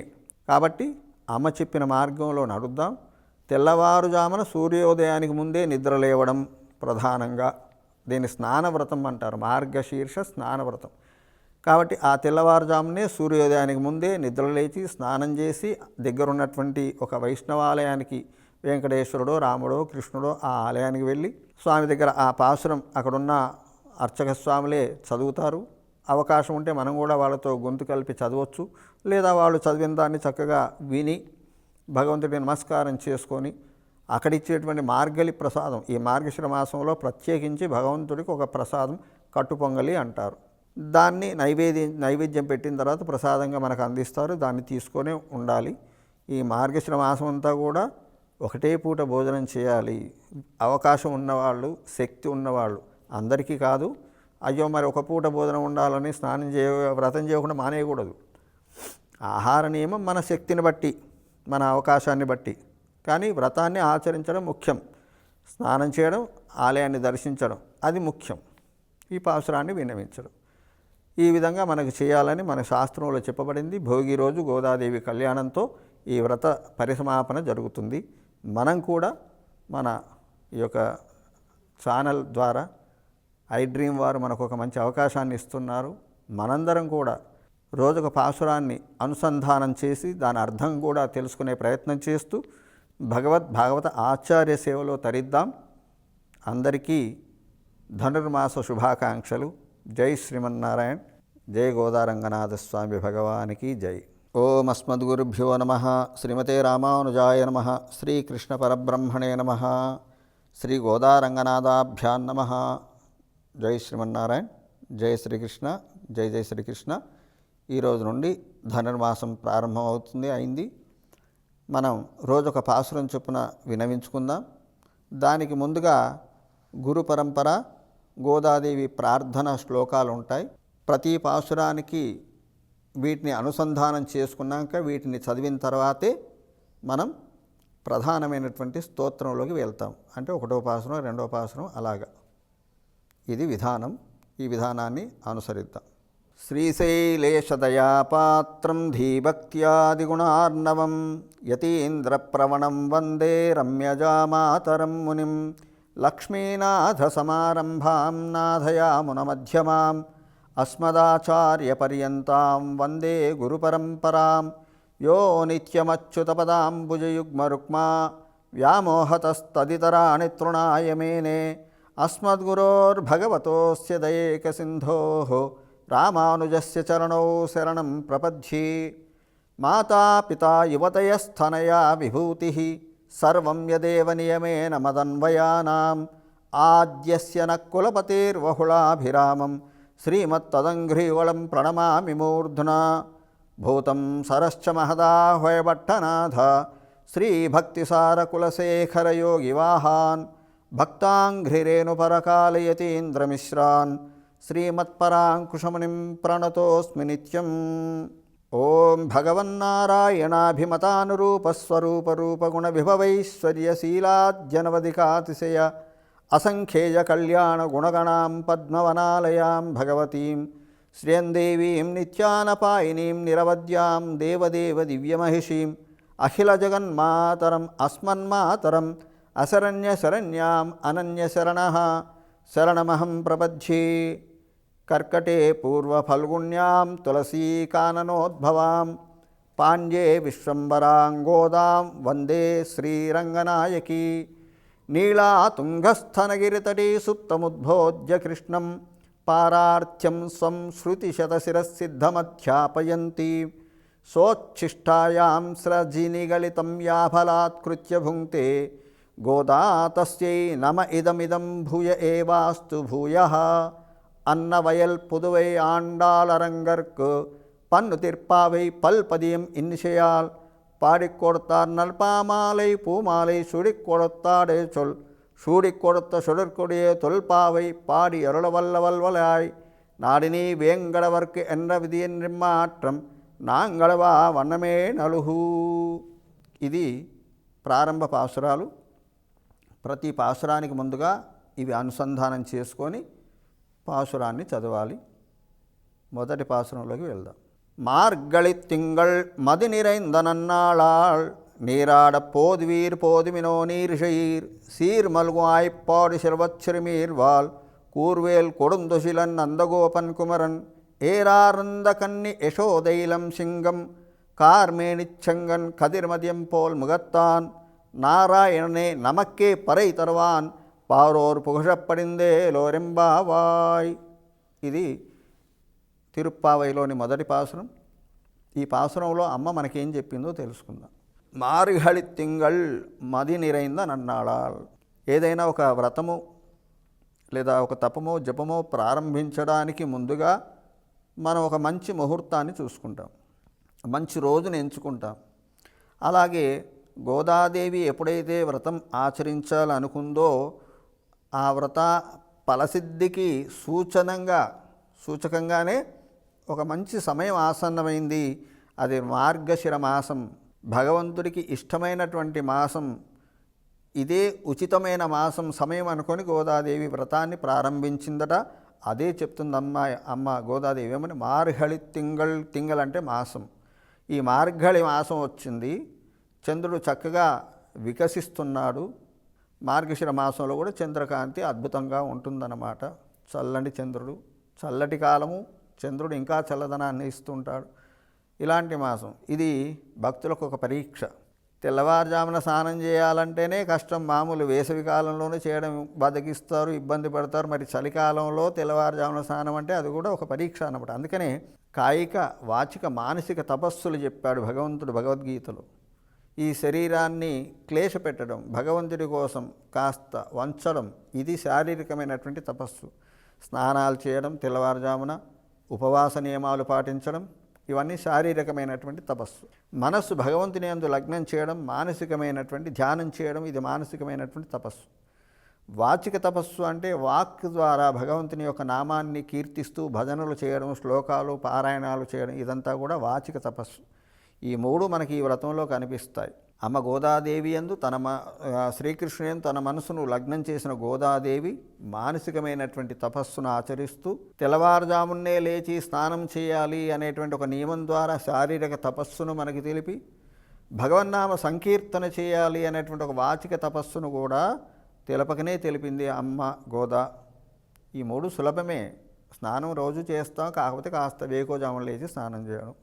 కాబట్టి అమ్మ చెప్పిన మార్గంలో నడుద్దాం. తెల్లవారుజామున సూర్యోదయానికి ముందే నిద్ర లేవడం ప్రధానంగా. దీన్ని స్నానవ్రతం అంటారు, మార్గశీర్ష స్నానవ్రతం. కాబట్టి ఆ తెల్లవారుజామునే సూర్యోదయానికి ముందే నిద్రలేచి స్నానం చేసి దగ్గరున్నటువంటి ఒక వైష్ణవాలయానికి, వెంకటేశ్వరుడో రాముడో కృష్ణుడో ఆ ఆలయానికి వెళ్ళి స్వామి దగ్గర ఆ పాసురం అక్కడున్న అర్చక స్వాములే చదువుతారు. అవకాశం ఉంటే మనం కూడా వాళ్ళతో గొంతు కలిపి చదవచ్చు, లేదా వాళ్ళు చదివిన దాన్ని చక్కగా విని భగవంతుడికి నమస్కారం చేసుకొని అక్కడిచ్చేటువంటి మార్గలి ప్రసాదం, ఈ మార్గశిర మాసంలో ప్రత్యేకించి భగవంతుడికి ఒక ప్రసాదం కట్టు పొంగలి అంటారు. దాన్ని నైవేద్యం పెట్టిన తర్వాత ప్రసాదంగా మనకు అందిస్తారు, దాన్ని తీసుకొనే ఉండాలి. ఈ మార్గశిర మాసం అంతా కూడా ఒకటే పూట భోజనం చేయాలి. అవకాశం ఉన్నవాళ్ళు, శక్తి ఉన్నవాళ్ళు, అందరికీ కాదు. అయ్యో మరి ఒక పూట భోజనం ఉండాలని వ్రతం చేయకుండా మానేయకూడదు. ఆహార నియమం మన శక్తిని బట్టి, మన అవకాశాన్ని బట్టి. కానీ వ్రతాన్ని ఆచరించడం ముఖ్యం. స్నానం చేయడం, ఆలయాన్ని దర్శించడం అది ముఖ్యం. ఈ పాసురాన్ని విన్నవించడం, ఈ విధంగా మనకు చేయాలని మన శాస్త్రంలో చెప్పబడింది. భోగి రోజు గోదాదేవి కళ్యాణంతో ఈ వ్రత పరిసమాపన జరుగుతుంది. మనం కూడా మన ఈ యొక్క ఛానల్ ద్వారా iDream వారు మనకు ఒక మంచి అవకాశాన్ని ఇస్తున్నారు. మనందరం కూడా రోజుక పాసురాన్ని అనుసంధానం చేసి దాని అర్థం కూడా తెలుసుకునే ప్రయత్నం చేస్తూ భాగవత ఆచార్య సేవలో తరిద్దాం. అందరికీ ధనుర్మాస శుభాకాంక్షలు. జై శ్రీమన్నారాయణ. జై గోదారంగనాథ స్వామి భగవానికి జై. ఓం అస్మద్గురుభ్యో నమః. శ్రీమతే రామానుజాయ నమః. శ్రీకృష్ణ పరబ్రహ్మణే నమః. శ్రీ గోదారంగనాథాభ్యాం నమః. జై శ్రీమన్నారాయణ. జై శ్రీకృష్ణ. జై జై శ్రీకృష్ణ. ఈరోజు నుండి ధనుర్మాసం అయింది. మనం రోజొక పాసురం చొప్పున వినవించుకుందాం. దానికి ముందుగా గురు పరంపర, గోదాదేవి ప్రార్థన శ్లోకాలు ఉంటాయి. ప్రతి పాసురానికి వీటిని అనుసంధానం చేసుకున్నాక వీటిని చదివిన తర్వాతే మనం ప్రధానమైనటువంటి స్తోత్రంలోకి వెళ్తాం. అంటే 1వ పాసురం, 2వ పాసురం అలాగా. ఇది విధానం. ఈ విధానాన్ని అనుసరిద్దాం. శ్రీశైలేశదయాపాత్రం ధీభక్త్యాదిగుణార్ణవం యతీంద్రప్రవణం వందే రమ్యజామాతరం మునిం లక్ష్మీనాథసమారంభాం నాథయామునమధ్యమాం అస్మదాచార్యపర్యంతాం వందే గురుపరంపరాం యో నిత్యమచ్యుతపదాంబుజయుగ్మరుక్మా వ్యామోహతస్తదితరాణి తృణాయ మేనే అస్మద్గురోర్భగవతోస్య దయేకసింధోః రామానుజస్య చరణౌ శరణం ప్రపద్యే. మాతాపితా యువతయస్థనయా విభూతిః సర్వం యదేవ నియమేన మదన్వయానాం ఆద్యస్య న కులపతిర్వహుళాభిరామం శ్రీమత్తదంఘ్రియుగళం ప్రణమామి మూర్ధ్నా. భూతం సరశ్చ మహదాహ్వయభట్టనాథ శ్రీభక్తిసారకులశేఖరయోగివాహాన్ భక్తాంఘ్రిరేణుపరకాలయతీంద్రమిశ్రాన్ శ్రీమత్పరాంకుశమునిం ప్రణతోస్మి నిత్యం. ఓం భగవన్నారాయణాభిమతానురూపస్వరూపరూపగుణవిభవైశ్వర్యశీలాద్యనవధికాతిశయ అసంఖ్యేయకళ్యాణగుణగణాం పద్మవనాలయాం భగవతీం శ్రియందేవీం నిత్యానపాయినీం నిరవద్యాం దేవదేవ దివ్యమహిషీం అఖిలజగన్మాతరం అస్మన్మాతరం అశరణ్యశరణ్యాం అనన్యశరణః శరణమహం ప్రపద్యే. కర్కటే పూర్వఫల్గుణ్యాం తులసీకాననోద్భవాం పాండ్యే విశ్వంబరాం గోదాం వందే శ్రీరంగనాయకీ. నీళాతుంగస్థనగిరితటీ సుప్తముద్భోజ్య కృష్ణం పారార్థ్యం స్వం శృతిశతశిరసిద్ధమధ్యాపయంతి సోచ్ఛిష్టాయాం స్రజినిగళితం యాఫలాత్కృత్య భుంక్తే గోదా తస్యై నమ ఇదమిదం భూయ ఏవాస్తు భూయః. అన్నవయల్ పుదువై ఆండాళరంగర్కు పన్ను తిర్పావై పల్పదియం ఇన్నిషయాల్ பாடிக் கொடுத்தார் நல்பாமாலை பூமாலை சுடிக் கொடுத்தாடே சொல் சூடிக் கொடுத்த சுடற்கொடிய தொல்பாவை பாடி அருளவல்லவல்வலாய் நாடினி வேங்கடவர்க்கு என்ற விதியின் நிம்மாற்றம் నాంగళవా వన్నమే నలుహు. ఇది ప్రారంభ పాసురాలు. ప్రతి పాసురానికి ముందుగా ఇవి అనుసంధానం చేసుకొని పాసురాన్ని చదవాలి. మొదటి పాసురంలోకి వెళ్దాం. మార్గళి తింగళ్ మది நிறைந்த நன்னாளாள் நீராட போதுவீர் போதுமினோ நீர்ஷயீர் சீர் மல்குவாய்ப்பாடு சிறுவச்சிறுமீர்வாள் கூர்வேல் கொடுந்துசிலன் நந்தகோபன் குமரன் ஏரார்ந்த கன்னி யசோதைலம் சிங்கம் கார்மேனிச்சங்கன் கதிர்மதியம் போல் முகத்தான் நாராயணனே நமக்கே பறை தருவான் பாரோர் புகழப்படிந்தே లోరెంబావాయ్. ఇది తిరుప్పావైలోని మొదటి పాసురం. ఈ పాసురంలో అమ్మ మనకేం చెప్పిందో తెలుసుకుందాం. మార్గళి తింగళ్ మది నిరైంద నన్నాళాల్. ఏదైనా ఒక వ్రతము లేదా ఒక తపమో జపమో ప్రారంభించడానికి ముందుగా మనం ఒక మంచి ముహూర్తాన్ని చూసుకుంటాం, మంచి రోజుని ఎంచుకుంటాం. అలాగే గోదాదేవి ఎప్పుడైతే వ్రతం ఆచరించాలనుకుందో ఆ వ్రత ఫలసిద్ధికి సూచకంగానే ఒక మంచి సమయం ఆసన్నమైంది. అది మార్గశిర మాసం, భగవంతుడికి ఇష్టమైనటువంటి మాసం. ఇదే ఉచితమైన మాసం సమయం అనుకొని గోదాదేవి వ్రతాన్ని ప్రారంభించిందట. అదే చెప్తుంది అమ్మ గోదాదేవి ఏమని, మార్గళి తింగళ్ అంటే మాసం. ఈ మార్గళి మాసం వచ్చింది, చంద్రుడు చక్కగా వికసిస్తున్నాడు. మార్గశిర మాసంలో కూడా చంద్రకాంతి అద్భుతంగా ఉంటుందన్నమాట. చల్లని చంద్రుడు, చల్లటి కాలము, చంద్రుడు ఇంకా చల్లదనాన్ని ఇస్తుంటాడు. ఇలాంటి మాసం ఇది భక్తులకు ఒక పరీక్ష. తెల్లవారుజామున స్నానం చేయాలంటేనే కష్టం. మామూలు వేసవి కాలంలోనే చేయడం బద్దకిస్తారు, ఇబ్బంది పడతారు. మరి చలికాలంలో తెల్లవారుజామున స్నానం అంటే అది కూడా ఒక పరీక్ష అన్నమాట. అందుకనే కాయిక వాచిక మానసిక తపస్సులు చెప్పాడు భగవంతుడు భగవద్గీతలో. ఈ శరీరాన్ని క్లేశపెట్టడం, భగవంతుడి కోసం కాస్త వంచడం, ఇది శారీరకమైనటువంటి తపస్సు. స్నానాలు చేయడం, తెల్లవారుజామున ఉపవాస నియమాలు పాటించడం, ఇవన్నీ శారీరకమైనటువంటి తపస్సు. మనస్సు భగవంతుని యందు లగ్నం చేయడం, మానసికమైనటువంటి ధ్యానం చేయడం, ఇది మానసికమైనటువంటి తపస్సు. వాచిక తపస్సు అంటే వాక్ ద్వారా భగవంతుని యొక్క నామాన్ని కీర్తిస్తూ భజనలు చేయడం, శ్లోకాలు పారాయణాలు చేయడం, ఇదంతా కూడా వాచిక తపస్సు. ఈ మూడు మనకి ఈ వ్రతంలో కనిపిస్తాయి. అమ్మ గోదాదేవి యందు శ్రీకృష్ణుని తన మనసును లగ్నం చేసిన గోదాదేవి మానసికమైనటువంటి తపస్సును ఆచరిస్తూ తెల్లవారుజామున్నే లేచి స్నానం చేయాలి అనేటువంటి ఒక నియమం ద్వారా శారీరక తపస్సును మనకి తెలిపి భగవన్నామ సంకీర్తన చేయాలి అనేటువంటి ఒక వాచిక తపస్సును కూడా తెలపకనే తెలిపింది అమ్మ గోదా. ఈ మూడు సులభమే. స్నానం రోజు చేస్తాం, కాకపోతే కాస్త వేకోజామున లేచి స్నానం చేయడం.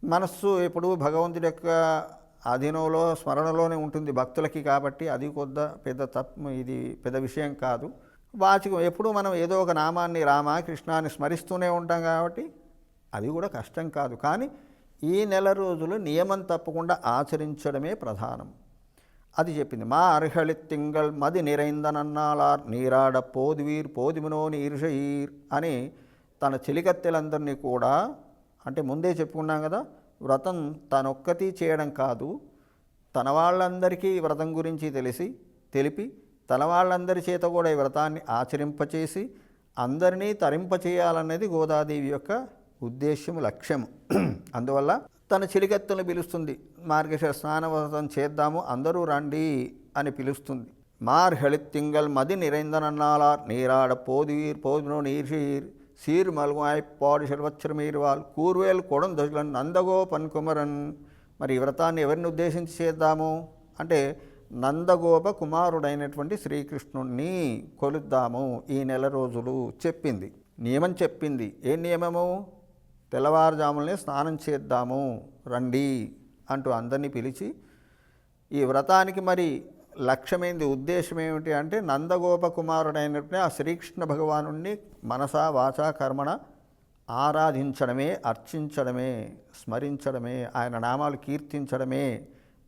మనస్సు ఎప్పుడు భగవంతుడి యొక్క అధీనంలో స్మరణలోనే ఉంటుంది భక్తులకి, కాబట్టి అది ఇది పెద్ద విషయం కాదు. వాచికం ఎప్పుడు మనం ఏదో ఒక నామాన్ని రామ కృష్ణాన్ని స్మరిస్తూనే ఉంటాం కాబట్టి అది కూడా కష్టం కాదు. కానీ ఈ నెల రోజులు నియమం తప్పకుండా ఆచరించడమే ప్రధానం. అది చెప్పింది. మా అర్హళి తింగళ్ మది నిరైందనన్నాళార్ నీరాడ పోదివీర్ పోదిమునో నీర్షయీర్ అని తన చెలికత్తెలందరినీ కూడా, అంటే ముందే చెప్పుకున్నాం కదా, వ్రతం తనొక్కటి చేయడం కాదు, తన వాళ్ళందరికీ వ్రతం గురించి తెలిపి తన వాళ్ళందరి చేత కూడా ఈ వ్రతాన్ని ఆచరింపచేసి అందరినీ తరింపచేయాలనేది గోదాదేవి యొక్క ఉద్దేశ్యము, లక్ష్యము. అందువల్ల తన చిలికత్తెలను పిలుస్తుంది. మార్గశిర స్నానవ్రతం చేద్దాము, అందరూ రండి అని పిలుస్తుంది. మార్హళి తింగల్ మది నిరైందనన్నాళార్ నీరాడ పోదివీర్ పోదినో నీర్షీర్ సీర్ మల్వాయ్ పాడు శర్వచ్చరమీర్వాల్ కూర్వేల్ కొడందొజలన్ నందగోపన్ కుమరన్. మరి ఈ వ్రతాన్ని ఎవరిని ఉద్దేశించి చేద్దాము అంటే నందగోప కుమారుడైనటువంటి శ్రీకృష్ణుణ్ణి కొలుద్దాము ఈ నెల రోజులు చెప్పింది. నియమం చెప్పింది. ఏ నియమము? తెల్లవారుజామునే స్నానం చేద్దాము రండి అంటూ అందరినీ పిలిచి, ఈ వ్రతానికి మరి లక్ష్యమైంది, ఉద్దేశం ఏమిటి అంటే నందగోప కుమారుడైనటువంటి ఆ శ్రీకృష్ణ భగవానుణ్ణి మనసా వాచా కర్మణ ఆరాధించడమే, అర్చించడమే, స్మరించడమే, ఆయన నామాలు కీర్తించడమే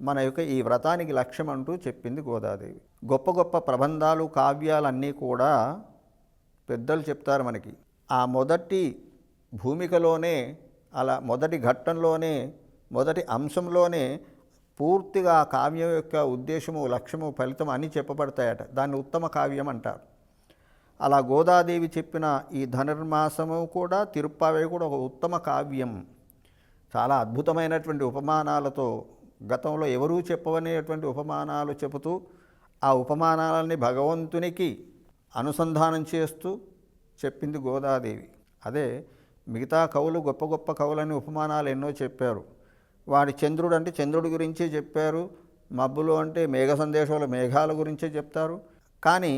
మన యొక్క ఈ వ్రతానికి లక్ష్యం అంటూ చెప్పింది గోదాదేవి. గొప్ప గొప్ప ప్రబంధాలు, కావ్యాలన్నీ కూడా పెద్దలు చెప్తారు మనకి. ఆ మొదటి భూమికలోనే, అలా మొదటి ఘట్టంలోనే, మొదటి అంశంలోనే పూర్తిగా ఆ కావ్యం యొక్క ఉద్దేశము, లక్ష్యము, ఫలితం అన్నీ చెప్పబడతాయట. దాన్ని ఉత్తమ కావ్యం అంటారు. అలా గోదాదేవి చెప్పిన ఈ ధనుర్మాసము కూడా, తిరుప్పావై కూడా ఒక ఉత్తమ కావ్యం. చాలా అద్భుతమైనటువంటి ఉపమానాలతో, గతంలో ఎవరూ చెప్పవనేటువంటి ఉపమానాలు చెబుతూ ఆ ఉపమానాలని భగవంతునికి అనుసంధానం చేస్తూ చెప్పింది గోదాదేవి. అదే మిగతా కవులు, గొప్ప గొప్ప కవులని ఉపమానాలు ఎన్నో చెప్పారు. వాడి చంద్రుడు అంటే చంద్రుడి గురించే చెప్పారు, మబ్బులు అంటే మేఘ సందేశాలు మేఘాల గురించే చెప్తారు. కానీ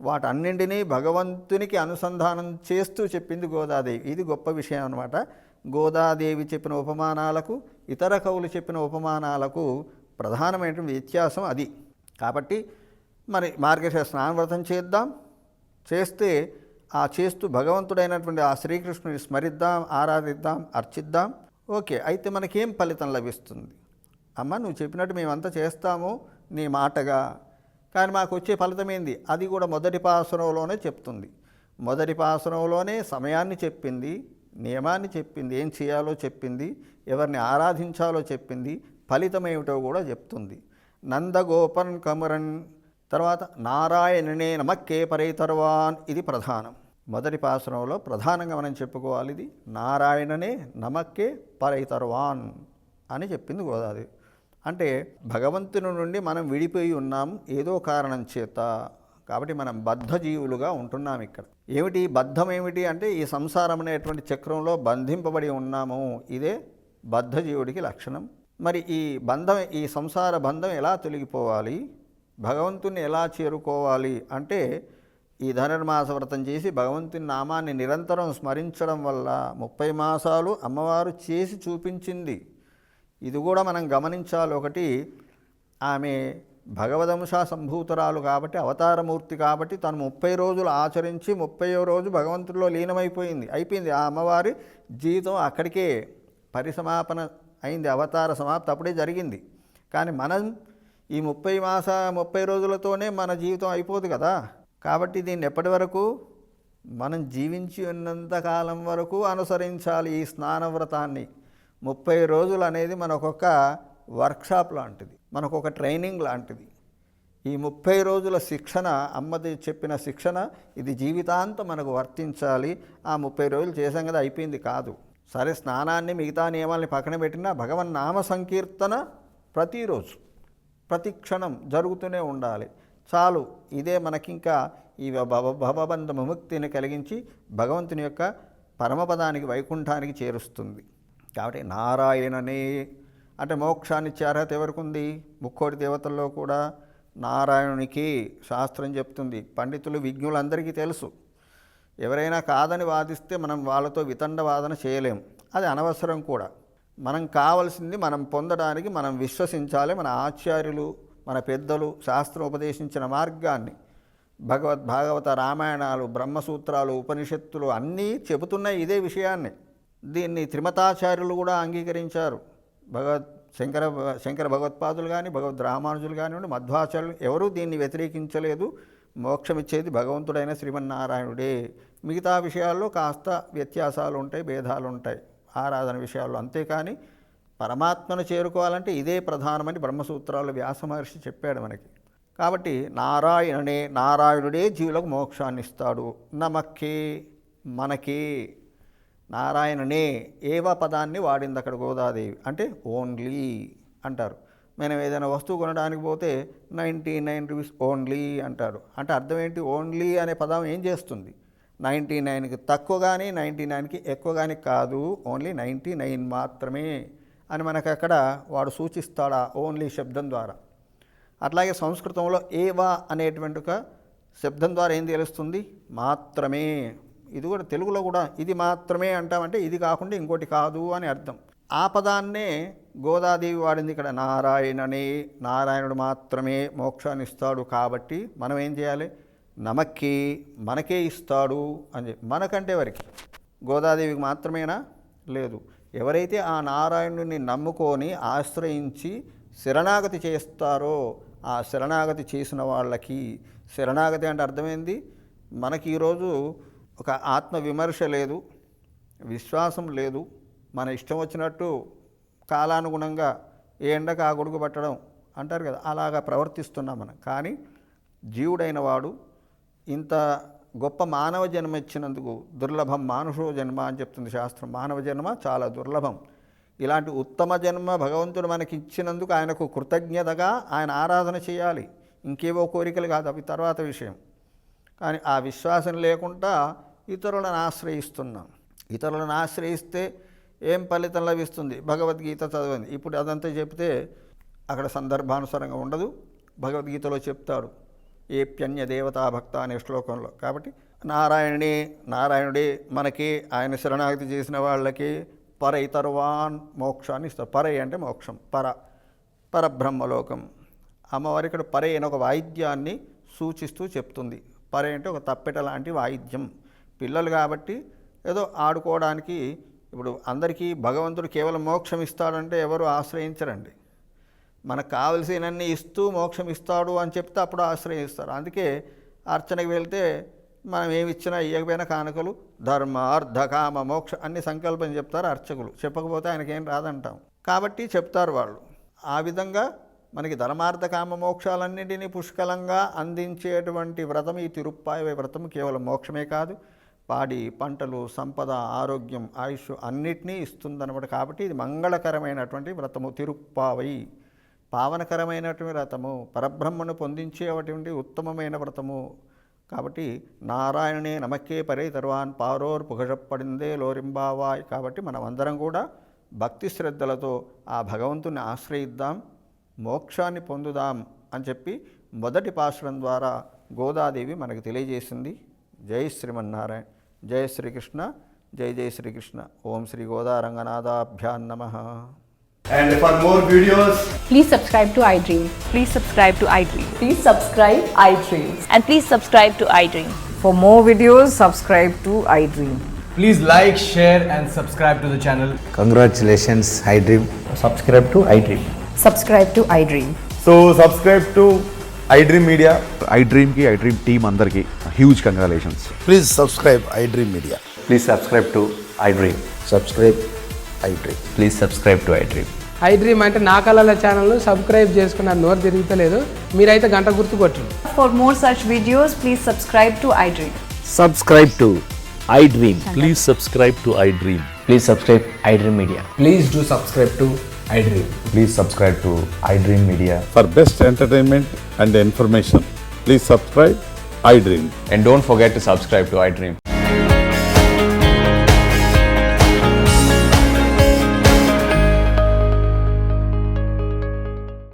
వాటన్నింటినీ భగవంతునికి అనుసంధానం చేస్తూ చెప్పింది గోదాదేవి. ఇది గొప్ప విషయం అన్నమాట. గోదాదేవి చెప్పిన ఉపమానాలకు ఇతర కవులు చెప్పిన ఉపమానాలకు ప్రధానమైనటువంటి వ్యత్యాసం అది. కాబట్టి మరి మార్గశిర స్నానవ్రతం చేద్దాం, చేస్తే చేస్తూ భగవంతుడైనటువంటి ఆ శ్రీకృష్ణుని స్మరిద్దాం, ఆరాధిద్దాం, అర్చిద్దాం. ఓకే, అయితే మనకేం ఫలితం లభిస్తుంది? అమ్మ నువ్వు చెప్పినట్టు మేమంతా చేస్తాము నీ మాటగా, కానీ మాకు వచ్చే ఫలితం ఏంది? అది కూడా మొదటి పాసురంలోనే చెప్తుంది. మొదటి పాసురంలోనే సమయాన్ని చెప్పింది, నియమాన్ని చెప్పింది, ఏం చేయాలో చెప్పింది, ఎవరిని ఆరాధించాలో చెప్పింది, ఫలితం ఏమిటో కూడా చెప్తుంది. నందగోపన్ కమరన్, తర్వాత నారాయణనే నమక్కే పరైతర్వాన్, ఇది ప్రధానం. మొదటి పాసురంలో ప్రధానంగా మనం చెప్పుకోవాలి ఇది. నారాయణనే నమక్కే పరైతర్వాన్ అని చెప్పింది గోదాదేవి. అంటే భగవంతుని నుండి మనం విడిపోయి ఉన్నాం ఏదో కారణం చేత, కాబట్టి మనం బద్ధజీవులుగా ఉంటున్నాం. ఇక్కడ ఏమిటి బద్ధం ఏమిటి అంటే ఈ సంసారం అనేటువంటి చక్రంలో బంధింపబడి ఉన్నాము. ఇదే బద్ధజీవుడికి లక్షణం. మరి ఈ సంసార బంధం ఎలా తొలగిపోవాలి, భగవంతుని ఎలా చేరుకోవాలి అంటే ఈ ధనుర్మాస వ్రతం చేసి భగవంతుని నామాన్ని నిరంతరం స్మరించడం వల్ల 30 మాసాలు అమ్మవారు చేసి చూపించింది. ఇది కూడా మనం గమనించాలి. ఒకటి, ఆమె భగవదంశ సంభూతురాలు కాబట్టి, అవతారమూర్తి కాబట్టి తను 30 రోజులు ఆచరించి 30వ రోజు భగవంతుడిలో అయిపోయింది. ఆ అమ్మవారి జీవితం అక్కడికే పరిసమాపన అయింది, అవతార సమాప్తి అప్పుడే జరిగింది. కానీ మనం ఈ 30 రోజులతోనే మన జీవితం అయిపోదు కదా. కాబట్టి దీన్ని ఎప్పటి వరకు? మనం జీవించి ఉన్నంతకాలం వరకు అనుసరించాలి ఈ స్నానవ్రతాన్ని. 30 రోజులు అనేది మనకొక వర్క్షాప్ లాంటిది, మనకొక ట్రైనింగ్ లాంటిది. ఈ 30 రోజుల శిక్షణ, అమ్మది చెప్పిన శిక్షణ, ఇది జీవితాంతం మనకు వర్తించాలి. ఆ 30 రోజులు చేసాం కదా అయిపోయింది కాదు. సరే స్నానాన్ని మిగతా నియమాల్ని పక్కన పెట్టినా భగవన్నామ సంకీర్తన ప్రతిరోజు ప్రతి క్షణం జరుగుతూనే ఉండాలి. చాలు, ఇదే మనకింకా ఈ భవబంధ విముక్తిని కలిగించి భగవంతుని యొక్క పరమపదానికి వైకుంఠానికి చేరుస్తుంది. కాబట్టి నారాయణనే అంటే మోక్షాన్ని ఇచ్చే అర్హత ఎవరికి ఉంది? ముక్కోటి దేవతల్లో కూడా నారాయణునికి శాస్త్రం చెప్తుంది. పండితులు విజ్ఞులందరికీ తెలుసు. ఎవరైనా కాదని వాదిస్తే మనం వాళ్ళతో వితండ వాదన చేయలేం, అది అనవసరం కూడా. మనం కావలసింది మనం పొందడానికి మనం విశ్వసించాలి. మన ఆచార్యులు మన పెద్దలు శాస్త్రం ఉపదేశించిన మార్గాన్ని, భాగవత రామాయణాలు బ్రహ్మసూత్రాలు ఉపనిషత్తులు అన్నీ చెబుతున్నాయి ఇదే విషయాన్ని. దీన్ని త్రిమతాచార్యులు కూడా అంగీకరించారు. శంకర భగవత్పాదులు కానీ భగవద్ రామానుజులు కానివ్వండి, మధ్వాచార్యులు ఎవరూ దీన్ని వ్యతిరేకించలేదు. మోక్షం ఇచ్చేది భగవంతుడైన శ్రీమన్నారాయణుడే. మిగతా విషయాల్లో కాస్త వ్యత్యాసాలు ఉంటాయి, భేదాలు ఉంటాయి ఆరాధన విషయాల్లో. అంతేకాని పరమాత్మను చేరుకోవాలంటే ఇదే ప్రధానమని బ్రహ్మసూత్రాలు వ్యాస మహర్షి చెప్పాడు మనకి. కాబట్టి నారాయణుడే జీవులకు మోక్షాన్ని ఇస్తాడు. నమక్కే మనకే నారాయణనే ఏవ పదాన్ని వాడింది అక్కడ గోదాదేవి. అంటే ఓన్లీ అంటారు. మనం ఏదైనా వస్తువు కొనడానికి పోతే 99 రూపీస్ ఓన్లీ అంటారు. అంటే అర్థం ఏంటి? ఓన్లీ అనే పదం ఏం చేస్తుంది? 99కి తక్కువ కానీ 99కి ఎక్కువ కానీ కాదు, ఓన్లీ 99 మాత్రమే అని మనకు అక్కడ వాడు సూచిస్తాడు ఆ ఓన్లీ శబ్దం ద్వారా. అట్లాగే సంస్కృతంలో ఏవా అనేటువంటి ఒక శబ్దం ద్వారా ఏం తెలుస్తుంది? మాత్రమే. ఇది కూడా తెలుగులో కూడా ఇది మాత్రమే అంటామంటే ఇది కాకుండా ఇంకోటి కాదు అని అర్థం. ఆ పదాన్నే గోదాదేవి వాడింది ఇక్కడ. నారాయణనే, నారాయణుడు మాత్రమే మోక్షాన్ని ఇస్తాడు. కాబట్టి మనం ఏం చేయాలి? నమక్కి మనకే ఇస్తాడు అని చెప్పి. మనకంటే ఎవరికి? గోదాదేవికి మాత్రమేనా? లేదు. ఎవరైతే ఆ నారాయణుని నమ్ముకొని ఆశ్రయించి శరణాగతి చేస్తారో ఆ శరణాగతి చేసిన వాళ్ళకి, శరణాగతి అంటే అర్థమైంది, మనకి ఈరోజు ఒక ఆత్మవిమర్శ లేదు, విశ్వాసం లేదు, మన ఇష్టం వచ్చినట్టు కాలానుగుణంగా ఏ ఎండకు ఆ గొడుగు పట్టడం అంటారు కదా, అలాగా ప్రవర్తిస్తున్నాం మనం. కానీ జీవుడైన వాడు ఇంత గొప్ప మానవ జన్మ ఇచ్చినందుకు, దుర్లభం మానుషో జన్మ అని చెప్తుంది శాస్త్రం. మానవ జన్మ చాలా దుర్లభం. ఇలాంటి ఉత్తమ జన్మ భగవంతుడు మనకి ఇచ్చినందుకు ఆయనకు కృతజ్ఞతగా ఆయన ఆరాధన చేయాలి. ఇంకేవో కోరికలు కాదు, అవి తర్వాత విషయం. కానీ ఆ విశ్వాసం లేకుండా ఇతరులను ఆశ్రయిస్తున్నాం. ఇతరులను ఆశ్రయిస్తే ఏం ఫలితం లభిస్తుంది? భగవద్గీత చదవండి. ఇప్పుడు అదంతా చెప్తే అక్కడ సందర్భానుసారంగా ఉండదు. భగవద్గీతలో చెప్తాడు ఏప్యన్య దేవతా భక్త అనే శ్లోకంలో. కాబట్టి నారాయణుడే మనకి, ఆయన శరణాగతి చేసిన వాళ్ళకి పరైతర్వాన్ మోక్షాన్ని ఇస్తారు. పరై అంటే మోక్షం, పరబ్రహ్మలోకం. అమ్మవారి ఇక్కడ పరై అనే ఒక వాయిద్యాన్ని సూచిస్తూ చెప్తుంది. పరై అంటే ఒక తప్పెట లాంటి వాయిద్యం. పిల్లలు కాబట్టి ఏదో ఆడుకోవడానికి. ఇప్పుడు అందరికీ భగవంతుడు కేవలం మోక్షం ఇస్తాడంటే ఎవరు ఆశ్రయించరండి. మనకు కావలసినన్ని ఇస్తూ మోక్షం ఇస్తాడు అని చెప్తే అప్పుడు ఆశ్రయిస్తారు. అందుకే అర్చనకి వెళ్తే మనం ఏమి ఇచ్చినా ఇవ్వకపోయినా కానుకలు ధర్మ అర్థ కామ మోక్ష అన్ని సంకల్పం చెప్తారు అర్చకులు. చెప్పకపోతే ఆయనకేం రాదంటాం. కాబట్టి చెప్తారు వాళ్ళు. ఆ విధంగా మనకి ధర్మార్థ కామ మోక్షాలన్నింటినీ పుష్కలంగా అందించేటువంటి వ్రతం ఈ తిరుప్పాయ వ్రతం. కేవలం మోక్షమే కాదు, పాడి పంటలు, సంపద, ఆరోగ్యం, ఆయుష్ అన్నిటినీ ఇస్తుందన్నమాట. కాబట్టి ఇది మంగళకరమైనటువంటి వ్రతము. తిరుప్పావై పావనకరమైనటువంటి వ్రతము, పరబ్రహ్మను పొందించేటువంటి ఉత్తమమైన వ్రతము. కాబట్టి నారాయణనే నమక్కే పరై తర్వాన్ పారోర్ పుగషపడిందే లోరింబావాయ్. కాబట్టి మనం అందరం కూడా భక్తి శ్రద్ధలతో ఆ భగవంతుని ఆశ్రయిద్దాం, మోక్షాన్ని పొందుదాం అని చెప్పి మొదటి పాశురం ద్వారా గోదాదేవి మనకు తెలియజేసింది. జై శ్రీమన్నారాయణ, జయ శ్రీకృష్ణ, జై జై శ్రీకృష్ణ. ఓం శ్రీ గోదారంగనాథాభ్యాం నమః. And for more videos, Please subscribe to iDream. Please subscribe to iDream. Please subscribe iDream. And please subscribe to iDream. For more videos, subscribe to iDream. please like, share and subscribe to the channel. Congratulations, iDream. Subscribe to iDream. Subscribe to iDream. So subscribe to iDream Media. iDream ki iDream team andarki huge congratulations. Please subscribe iDream Media. Please subscribe to iDream. Subscribe iDream. Please subscribe to iDream. iDream అంటే నా కళల ఛానల్ను subscribe చేసుకున్న నోరు తిరుగుతలేదు. మీరైతే గంట గుర్తు కొట్టండి. For more such videos, please subscribe to iDream. Subscribe to iDream. Please subscribe to iDream. Please subscribe iDream Media. Please do subscribe to iDream. Please subscribe to iDream Media. For best entertainment and information, please subscribe iDream. And don't forget to subscribe to iDream.